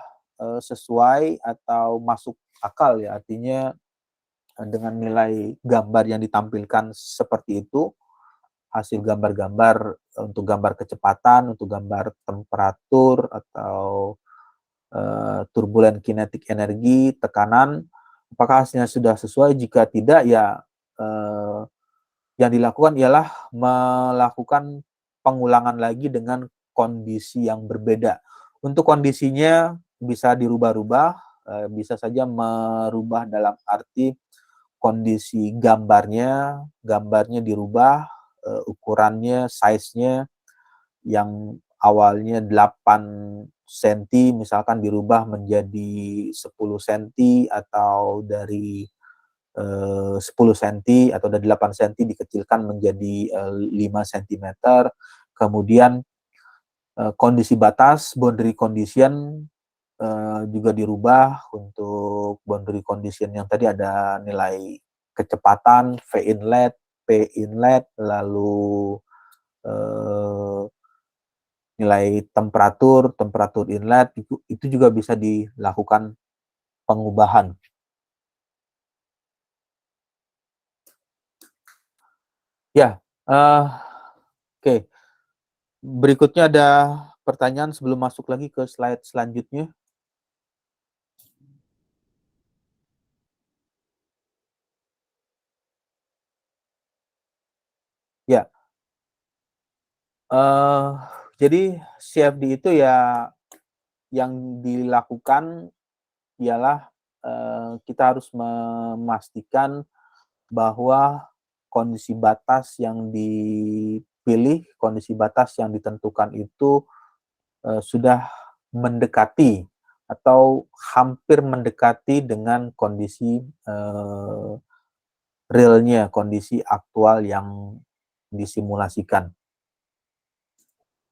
sesuai atau masuk akal ya, artinya dengan nilai gambar yang ditampilkan seperti itu, hasil gambar-gambar untuk gambar kecepatan, untuk gambar temperatur atau turbulen kinetik energi, tekanan, apakah hasilnya sudah sesuai? Jika tidak, ya yang dilakukan ialah melakukan pengulangan lagi dengan kondisi yang berbeda. Untuk kondisinya bisa dirubah-rubah, bisa saja merubah dalam arti kondisi gambarnya dirubah, ukurannya, size-nya yang awalnya 8 cm misalkan dirubah menjadi 10 cm, atau dari 10 cm atau dari 8 cm dikecilkan menjadi 5 cm. Kemudian kondisi batas, boundary condition juga dirubah. Untuk boundary condition yang tadi ada nilai kecepatan, V inlet, P inlet, lalu nilai temperatur inlet, itu juga bisa dilakukan pengubahan. Ya, oke. Berikutnya ada pertanyaan sebelum masuk lagi ke slide selanjutnya. Ya, jadi CFD itu ya yang dilakukan ialah kita harus memastikan bahwa kondisi batas yang dipilih, kondisi batas yang ditentukan itu sudah mendekati atau hampir mendekati dengan kondisi realnya, kondisi aktual yang disimulasikan.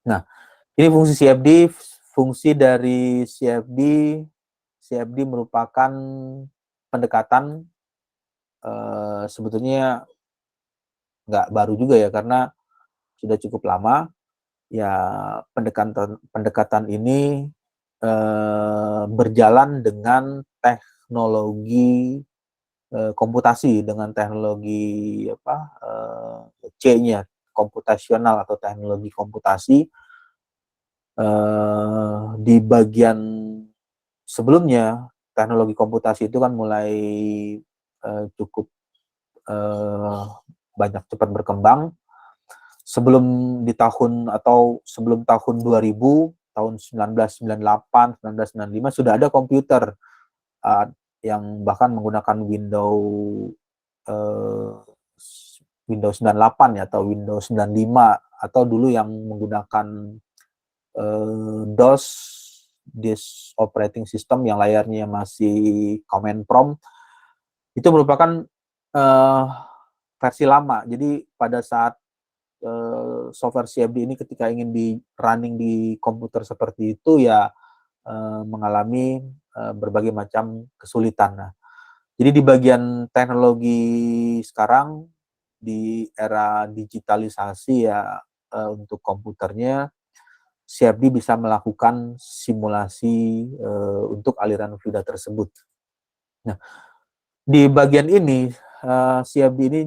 Nah, ini fungsi CFD. Fungsi dari CFD merupakan pendekatan, sebetulnya nggak baru juga ya, karena sudah cukup lama. Ya, pendekatan ini berjalan dengan teknologi komputasi, dengan teknologi C-nya, komputasional atau teknologi komputasi. Di bagian sebelumnya, teknologi komputasi itu kan mulai cukup banyak cepat berkembang. Sebelum tahun 2000, tahun 1998, 1995 sudah ada komputer yang bahkan menggunakan Windows 98 ya, atau Windows 95, atau dulu yang menggunakan DOS, disk operating system yang layarnya masih command prompt. Itu merupakan versi lama. Jadi pada saat software CFD ini ketika ingin running di komputer seperti itu ya mengalami berbagai macam kesulitan. Nah, jadi di bagian teknologi sekarang, di era digitalisasi ya, untuk komputernya, CFD bisa melakukan simulasi untuk aliran fluida tersebut. Nah, di bagian ini CFD ini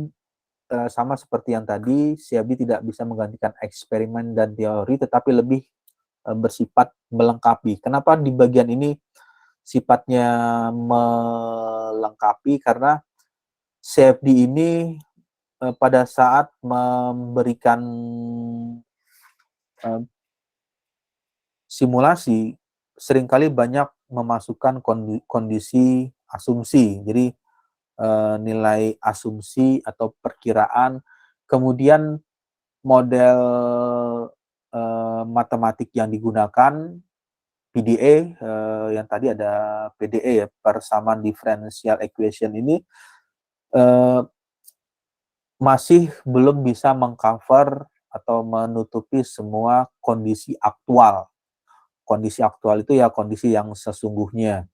sama seperti yang tadi, CFD tidak bisa menggantikan eksperimen dan teori, tetapi lebih bersifat melengkapi. Kenapa di bagian ini sifatnya melengkapi? Karena CFD ini pada saat memberikan simulasi, seringkali banyak memasukkan kondisi asumsi. Jadi nilai asumsi atau perkiraan, kemudian model matematik yang digunakan, PDE, yang tadi ada PDE ya, persamaan differential equation ini masih belum bisa mengcover atau menutupi semua kondisi aktual. Kondisi aktual itu ya kondisi yang sesungguhnya.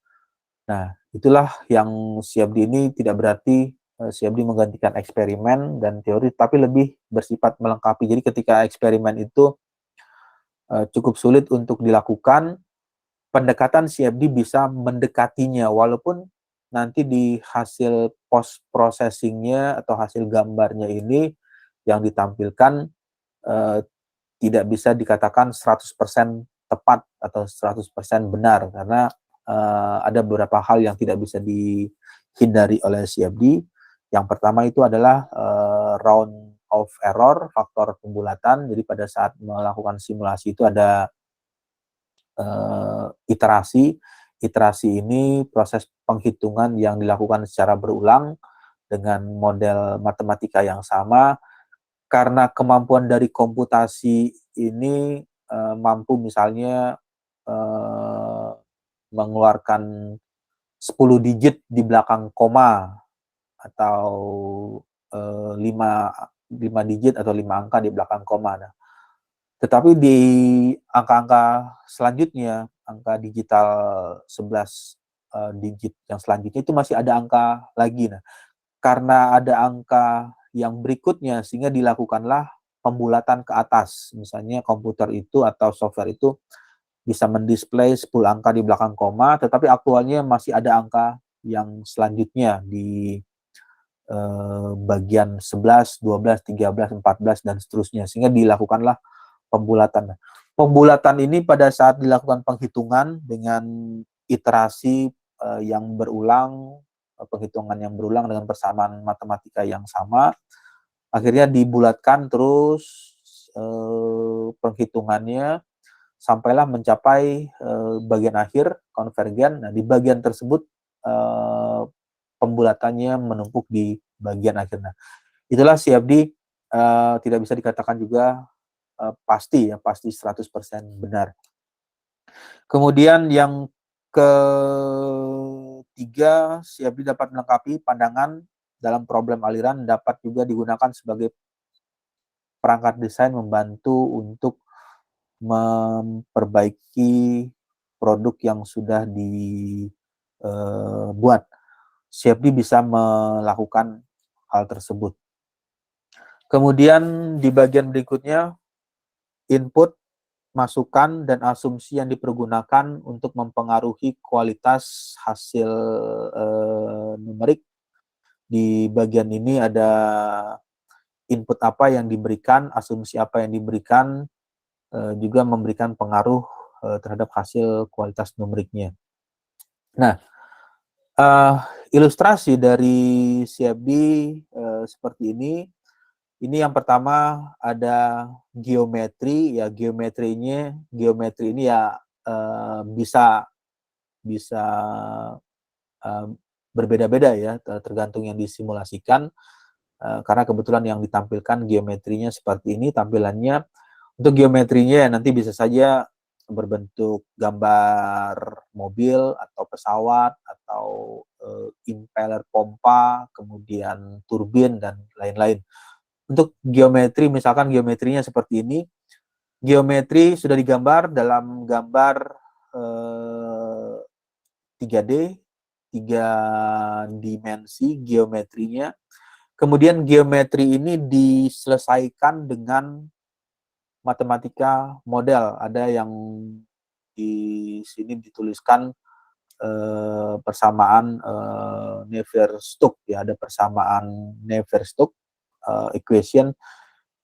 Nah, itulah yang CFD ini tidak berarti CFD menggantikan eksperimen dan teori, tapi lebih bersifat melengkapi. Jadi ketika eksperimen itu cukup sulit untuk dilakukan, pendekatan CFD bisa mendekatinya, walaupun nanti di hasil post processingnya atau hasil gambarnya ini yang ditampilkan tidak bisa dikatakan 100% tepat atau 100% benar, karena ada beberapa hal yang tidak bisa dihindari oleh CFD. Yang pertama itu adalah round of error, faktor pembulatan. Jadi pada saat melakukan simulasi itu ada iterasi. Iterasi ini proses penghitungan yang dilakukan secara berulang dengan model matematika yang sama. Karena kemampuan dari komputasi ini mampu misalnya mengeluarkan 10 digit di belakang koma, atau 5 digit atau 5 angka di belakang koma. Nah, tetapi di angka-angka selanjutnya, angka digital 11 digit yang selanjutnya itu masih ada angka lagi. Nah, karena ada angka yang berikutnya sehingga dilakukanlah pembulatan ke atas. Misalnya komputer itu atau software itu bisa mendisplay 10 angka di belakang koma, tetapi aktualnya masih ada angka yang selanjutnya di bagian 11, 12, 13, 14, dan seterusnya. Sehingga dilakukanlah pembulatan. Pembulatan ini pada saat dilakukan penghitungan dengan iterasi yang berulang, penghitungan yang berulang dengan persamaan matematika yang sama, akhirnya dibulatkan terus penghitungannya sampailah mencapai bagian akhir konvergen. Nah, di bagian tersebut pembulatannya menumpuk di bagian akhir. Nah, itulah CFD tidak bisa dikatakan juga pasti 100% benar. Kemudian yang ketiga, CFD dapat melengkapi pandangan dalam problem aliran, dapat juga digunakan sebagai perangkat desain membantu untuk memperbaiki produk yang sudah dibuat. CFD bisa melakukan hal tersebut. Kemudian di bagian berikutnya, input, masukan, dan asumsi yang dipergunakan untuk mempengaruhi kualitas hasil numerik. Di bagian ini ada input apa yang diberikan, asumsi apa yang diberikan, juga memberikan pengaruh terhadap hasil kualitas numeriknya. Nah, ilustrasi dari CFD seperti ini. Ini yang pertama ada geometri, ya geometri ini ya bisa berbeda-beda ya, tergantung yang disimulasikan, karena kebetulan yang ditampilkan geometrinya seperti ini tampilannya. Untuk geometrinya nanti bisa saja berbentuk gambar mobil atau pesawat atau impeller pompa, kemudian turbin dan lain-lain. Untuk geometri, misalkan geometrinya seperti ini, geometri sudah digambar dalam gambar 3D, 3 dimensi geometrinya. Kemudian geometri ini diselesaikan dengan matematika model. Ada yang di sini dituliskan persamaan Navier-Stokes, ya, ada persamaan Navier-Stokes equation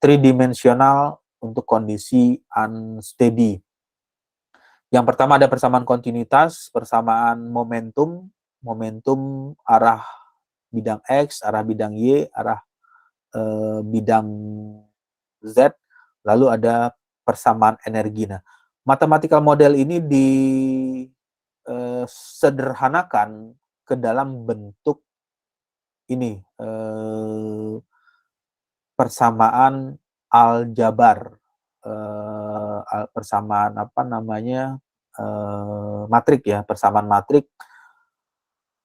tridimensional untuk kondisi unsteady. Yang pertama ada persamaan kontinuitas, persamaan momentum arah bidang X, arah bidang Y, arah bidang Z, lalu ada persamaan energi. Nah, mathematical model ini disederhanakan ke dalam bentuk ini, persamaan aljabar, persamaan matrik ya, persamaan matrik.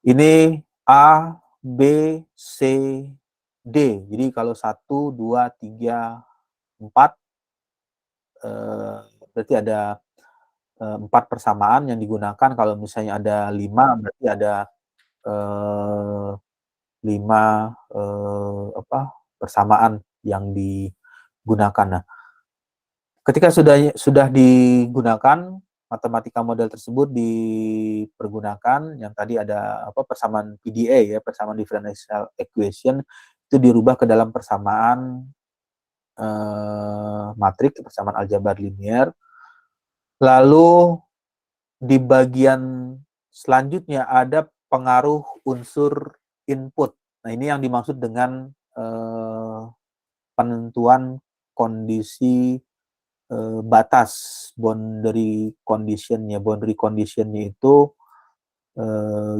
Ini A, B, C, D. Jadi kalau 1, 2, 3, 4, berarti ada 4 persamaan yang digunakan. Kalau misalnya ada 5, berarti ada 5 persamaan yang digunakan. Nah, ketika sudah digunakan, matematika model tersebut dipergunakan, yang tadi ada persamaan PDA ya, persamaan differential equation, itu dirubah ke dalam persamaan matrik, persamaan aljabar linear. Lalu di bagian selanjutnya ada pengaruh unsur input. Nah, ini yang dimaksud dengan penentuan kondisi batas, boundary condition-nya. Boundary condition-nya itu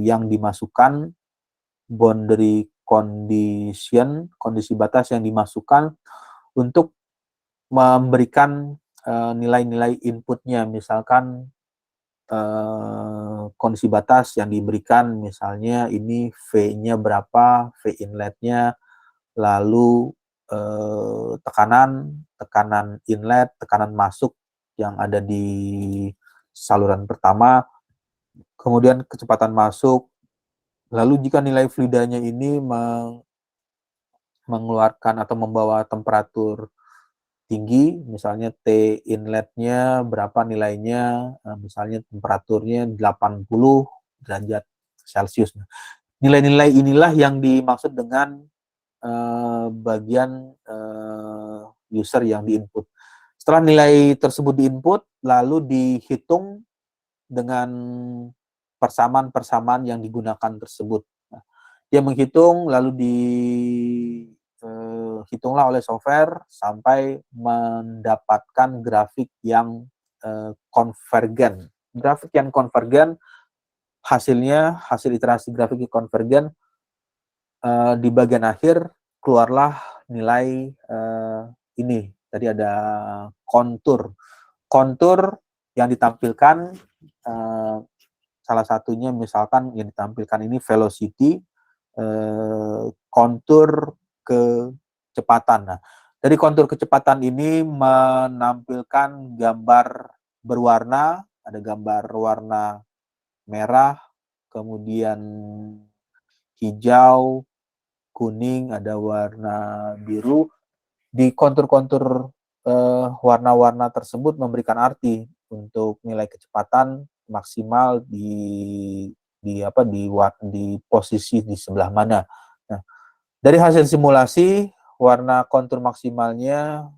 yang dimasukkan, boundary condition, kondisi batas yang dimasukkan untuk memberikan nilai-nilai inputnya, misalkan kondisi batas yang diberikan, misalnya ini V-nya berapa, V inletnya, lalu tekanan inlet, tekanan masuk yang ada di saluran pertama, kemudian kecepatan masuk, lalu jika nilai fluidanya ini mengeluarkan atau membawa temperatur tinggi, misalnya T inletnya berapa nilainya, misalnya temperaturnya 80 derajat Celcius. Nilai-nilai inilah yang dimaksud dengan bagian user yang diinput. Setelah nilai tersebut diinput, lalu dihitung dengan persamaan-persamaan yang digunakan tersebut. Nah, dia menghitung, lalu hitunglah oleh software sampai mendapatkan grafik yang konvergen. Grafik yang konvergen hasilnya, hasil iterasi grafik yang konvergen, di bagian akhir keluarlah nilai ini. Tadi ada kontur. Kontur yang ditampilkan, salah satunya misalkan yang ditampilkan ini velocity, kontur kecepatan. Nah, dari kontur kecepatan ini menampilkan gambar berwarna, ada gambar warna merah, kemudian hijau, kuning, ada warna biru. Di kontur-kontur warna-warna tersebut memberikan arti untuk nilai kecepatan maksimal di posisi di sebelah mana. Nah, dari hasil simulasi, warna kontur maksimalnya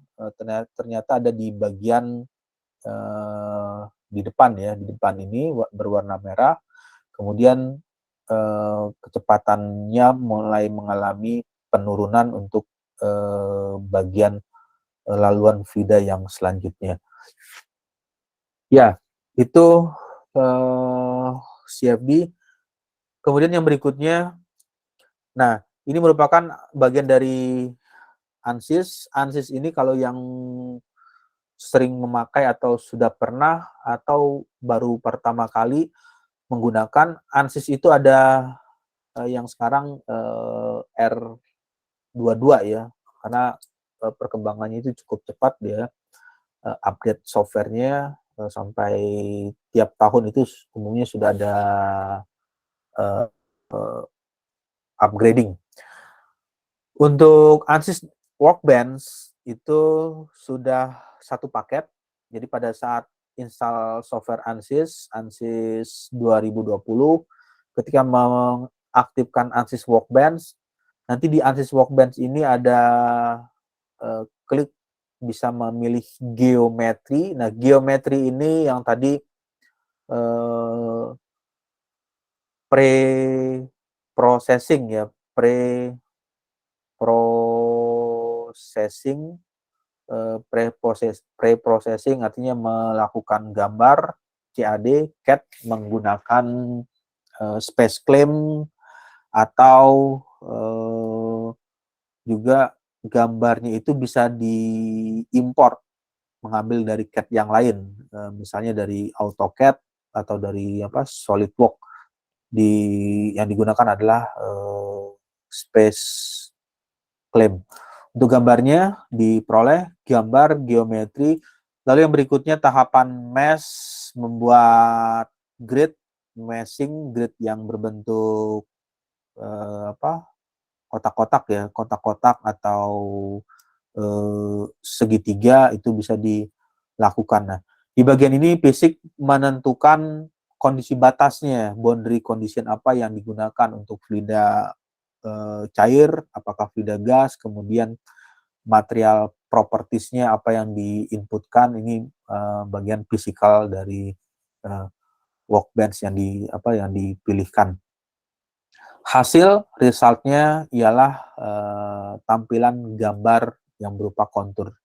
ternyata ada di bagian di depan ya, di depan ini berwarna merah. Kemudian kecepatannya mulai mengalami penurunan untuk bagian laluan fluida yang selanjutnya. Ya, itu CFD. Kemudian yang berikutnya, nah ini merupakan bagian dari ANSYS. ANSYS ini kalau yang sering memakai atau sudah pernah atau baru pertama kali menggunakan ANSYS itu ada yang sekarang R22 ya, karena perkembangannya itu cukup cepat dia, update softwarenya sampai tiap tahun itu umumnya sudah ada upgrading. Untuk ANSYS Workbench itu sudah satu paket, jadi pada saat install software ANSYS 2020, ketika mengaktifkan ANSYS Workbench, nanti di ANSYS Workbench ini ada klik bisa memilih geometri. Nah, geometri ini yang tadi pre-processing ya, pre-processing artinya melakukan gambar CAD menggunakan space claim atau juga gambarnya itu bisa diimport, mengambil dari CAD yang lain, misalnya dari AutoCAD atau dari SolidWorks. Yang digunakan adalah space claim. Untuk gambarnya diperoleh gambar geometri. Lalu yang berikutnya tahapan mesh, membuat grid, meshing grid yang berbentuk kotak-kotak ya, kotak-kotak atau segitiga itu bisa dilakukan. Nah, di bagian ini fisik menentukan kondisi batasnya, boundary condition apa yang digunakan untuk fluida cair, apakah fluida gas, kemudian material propertiesnya apa yang diinputkan. Ini bagian fisikal dari workbench yang dipilihkan. Hasil resultnya ialah tampilan gambar yang berupa kontur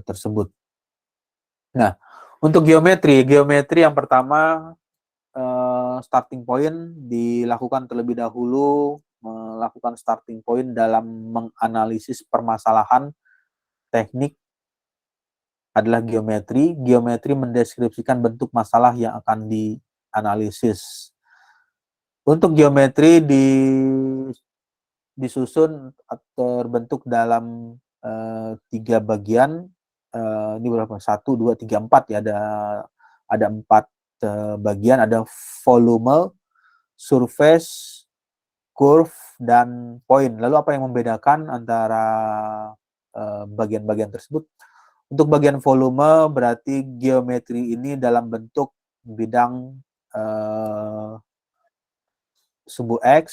tersebut. Nah, untuk geometri yang pertama starting point dilakukan terlebih dahulu, melakukan starting point dalam menganalisis permasalahan teknik adalah geometri. Geometri mendeskripsikan bentuk masalah yang akan analisis. Untuk geometri disusun terbentuk dalam 3 bagian. Ini berapa? 1, 2, 3, 4 ya. Ada 4 bagian. Ada volume, surface, curve, dan point. Lalu apa yang membedakan antara bagian-bagian tersebut? Untuk bagian volume berarti geometri ini dalam bentuk bidang sumbu X,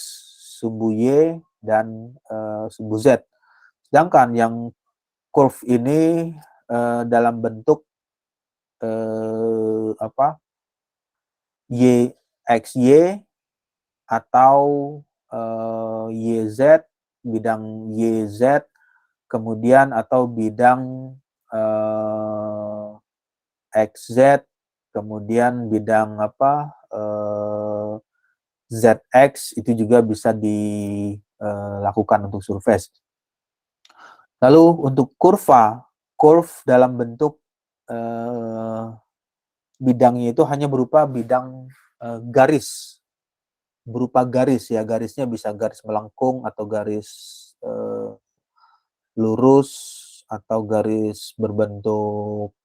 sumbu Y, dan sumbu Z. Sedangkan yang curve ini dalam bentuk YXY atau YZ, bidang YZ, kemudian atau bidang XZ, kemudian bidang ZX, itu juga bisa dilakukan untuk surface. Lalu untuk curve dalam bentuk bidangnya itu hanya berupa bidang garis, berupa garis ya, garisnya bisa garis melengkung atau garis lurus atau garis berbentuk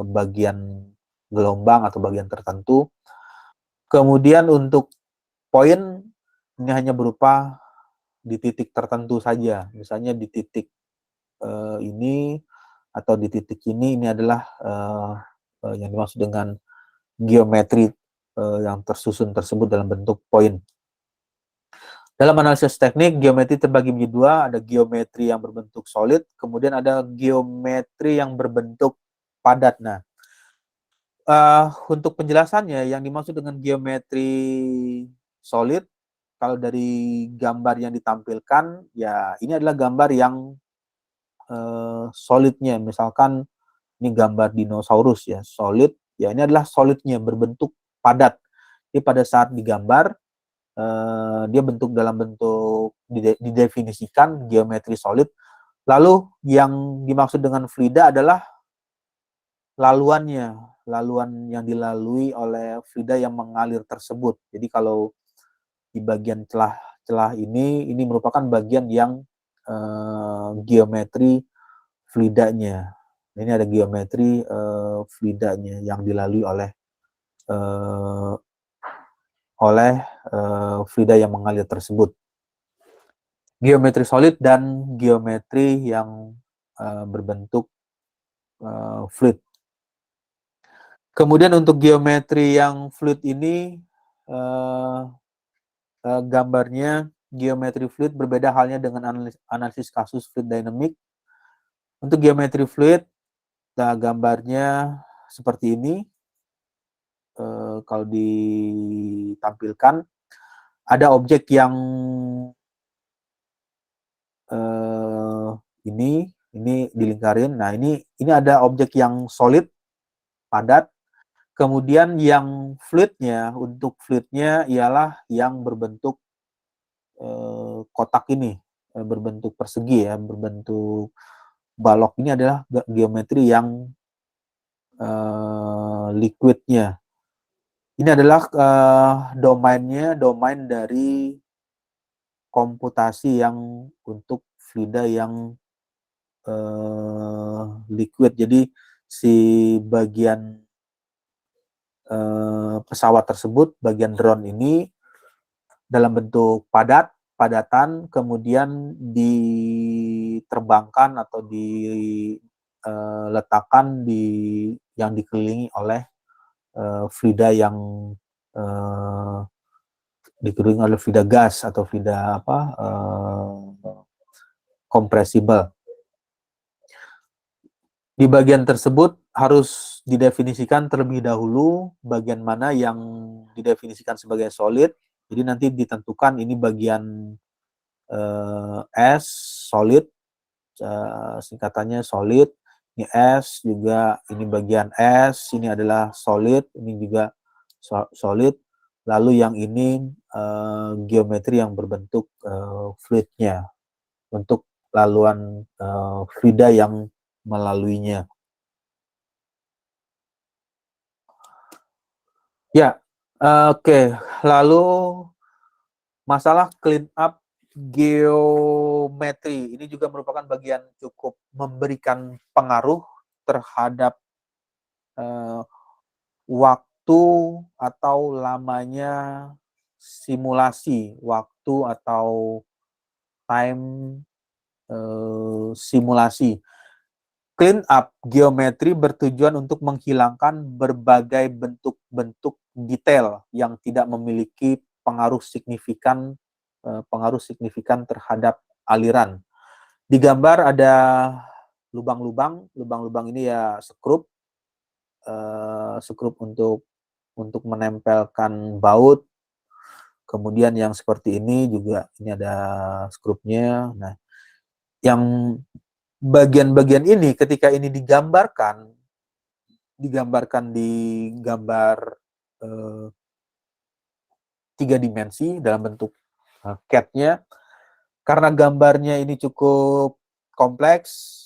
bagian gelombang atau bagian tertentu. Kemudian untuk point ini hanya berupa di titik tertentu saja, misalnya di titik ini atau di titik ini adalah yang dimaksud dengan geometri yang tersusun tersebut dalam bentuk point. Dalam analisis teknik, geometri terbagi menjadi 2, ada geometri yang berbentuk solid, kemudian ada geometri yang berbentuk padat. Nah, untuk penjelasannya, yang dimaksud dengan geometri solid, kalau dari gambar yang ditampilkan, ya ini adalah gambar yang solidnya. Misalkan ini gambar dinosaurus ya, solid, ya ini adalah solidnya, berbentuk padat. Jadi pada saat digambar, dia bentuk dalam bentuk didefinisikan geometri solid. Lalu yang dimaksud dengan fluida adalah laluan yang dilalui oleh fluida yang mengalir tersebut. Jadi kalau di bagian celah ini merupakan bagian yang geometri fluidanya. Ini ada geometri fluidanya yang dilalui oleh fluida yang mengalir tersebut. Geometri solid dan geometri yang berbentuk fluid. Kemudian untuk geometri yang fluid ini gambarnya geometri fluid berbeda halnya dengan analisis kasus fluid dynamic. Untuk geometri fluid, nah gambarnya seperti ini. Kalau ditampilkan ada objek yang ini dilingkarin. Nah, ini ada objek yang solid, padat. Kemudian yang fluidnya, untuk fluidnya ialah yang berbentuk kotak ini, berbentuk persegi ya, berbentuk balok. Ini adalah geometri yang liquidnya. Ini adalah domain dari komputasi yang untuk fluida yang liquid. Jadi si bagian pesawat tersebut, bagian drone ini dalam bentuk padatan, kemudian diterbangkan atau diletakkan yang dikelilingi oleh fluida yang dikelilingi oleh fluida gas atau fluida kompresibel. Di bagian tersebut harus didefinisikan terlebih dahulu bagian mana yang didefinisikan sebagai solid. Jadi nanti ditentukan ini bagian S, solid, singkatannya solid. Ini S juga, ini bagian S, ini adalah solid, ini juga solid. Lalu yang ini geometri yang berbentuk fluidnya untuk laluan fluida yang melaluinya. Ya, oke. Lalu masalah clean up geometri ini juga merupakan bagian cukup memberikan pengaruh terhadap waktu atau lamanya simulasi, waktu atau time simulasi. Clean up geometri bertujuan untuk menghilangkan berbagai bentuk-bentuk detail yang tidak memiliki pengaruh signifikan terhadap aliran. Di gambar ada lubang-lubang, lubang-lubang ini ya skrup untuk menempelkan baut. Kemudian yang seperti ini juga ini ada skrupnya. Nah, yang bagian-bagian ini ketika ini digambarkan di gambar 3 dimensi dalam bentuk CAD-nya, karena gambarnya ini cukup kompleks,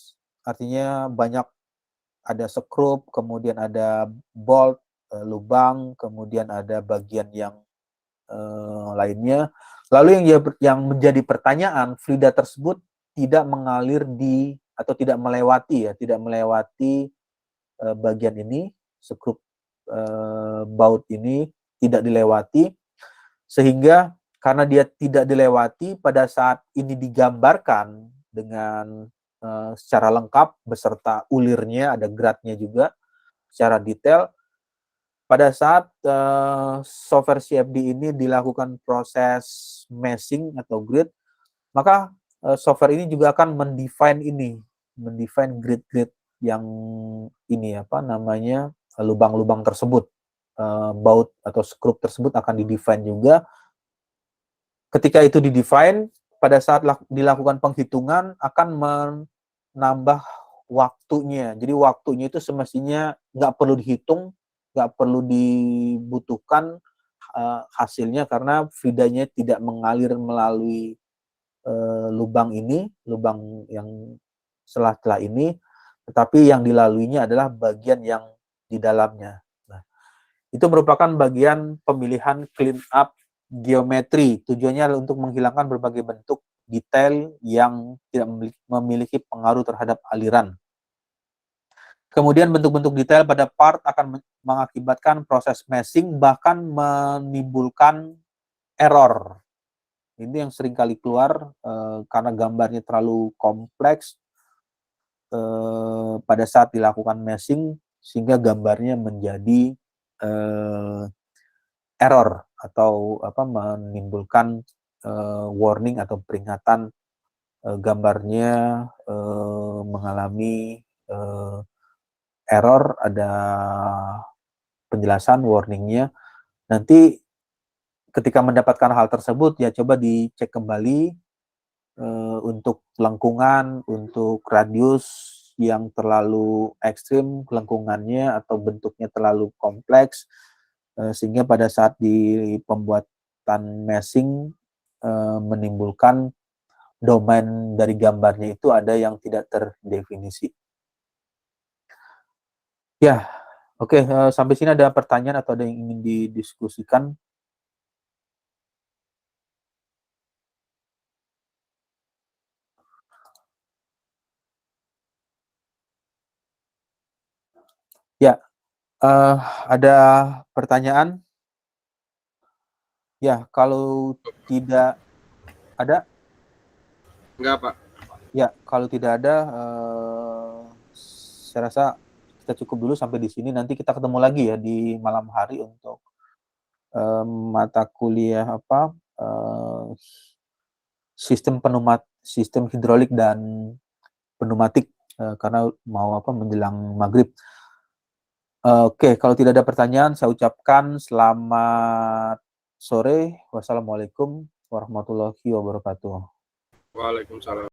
artinya banyak, ada skrup, kemudian ada bolt, lubang, kemudian ada bagian yang lainnya. Lalu yang menjadi pertanyaan, fluida tersebut tidak mengalir atau tidak melewati bagian ini, skrup baut ini tidak dilewati, sehingga karena dia tidak dilewati, pada saat ini digambarkan dengan secara lengkap beserta ulirnya, ada gradnya juga secara detail. Pada saat software CFD ini dilakukan proses meshing atau grid, maka software ini juga akan mendefine grid-grid yang ini lubang-lubang tersebut, baut atau skrup tersebut akan didefine juga. Ketika itu didefine, pada saat dilakukan penghitungan akan menambah waktunya. Jadi waktunya itu semestinya nggak perlu dihitung, nggak perlu dibutuhkan hasilnya, karena fluidanya tidak mengalir melalui lubang yang celah-celah ini, tetapi yang dilaluinya adalah bagian yang di dalamnya. Nah, itu merupakan bagian pemilihan clean up geometri. Tujuannya adalah untuk menghilangkan berbagai bentuk detail yang tidak memiliki pengaruh terhadap aliran. Kemudian bentuk-bentuk detail pada part akan mengakibatkan proses meshing, bahkan menimbulkan error. Ini yang sering kali keluar karena gambarnya terlalu kompleks pada saat dilakukan meshing, sehingga gambarnya menjadi error atau menimbulkan warning atau peringatan gambarnya mengalami error, ada penjelasan warningnya. Nanti ketika mendapatkan hal tersebut, ya coba dicek kembali untuk lengkungan, untuk radius yang terlalu ekstrim lengkungannya atau bentuknya terlalu kompleks, sehingga pada saat di pembuatan meshing menimbulkan domain dari gambarnya itu ada yang tidak terdefinisi. Ya, oke. Sampai sini ada pertanyaan atau ada yang ingin didiskusikan? Ya, ada pertanyaan? Ya, kalau tidak ada? Enggak, Pak. Ya, kalau tidak ada, saya rasa kita cukup dulu sampai di sini. Nanti kita ketemu lagi ya di malam hari untuk mata kuliah sistem hidrolik dan pneumatik, karena mau menjelang maghrib. Oke, kalau tidak ada pertanyaan, saya ucapkan selamat sore. Wassalamualaikum warahmatullahi wabarakatuh. Waalaikumsalam.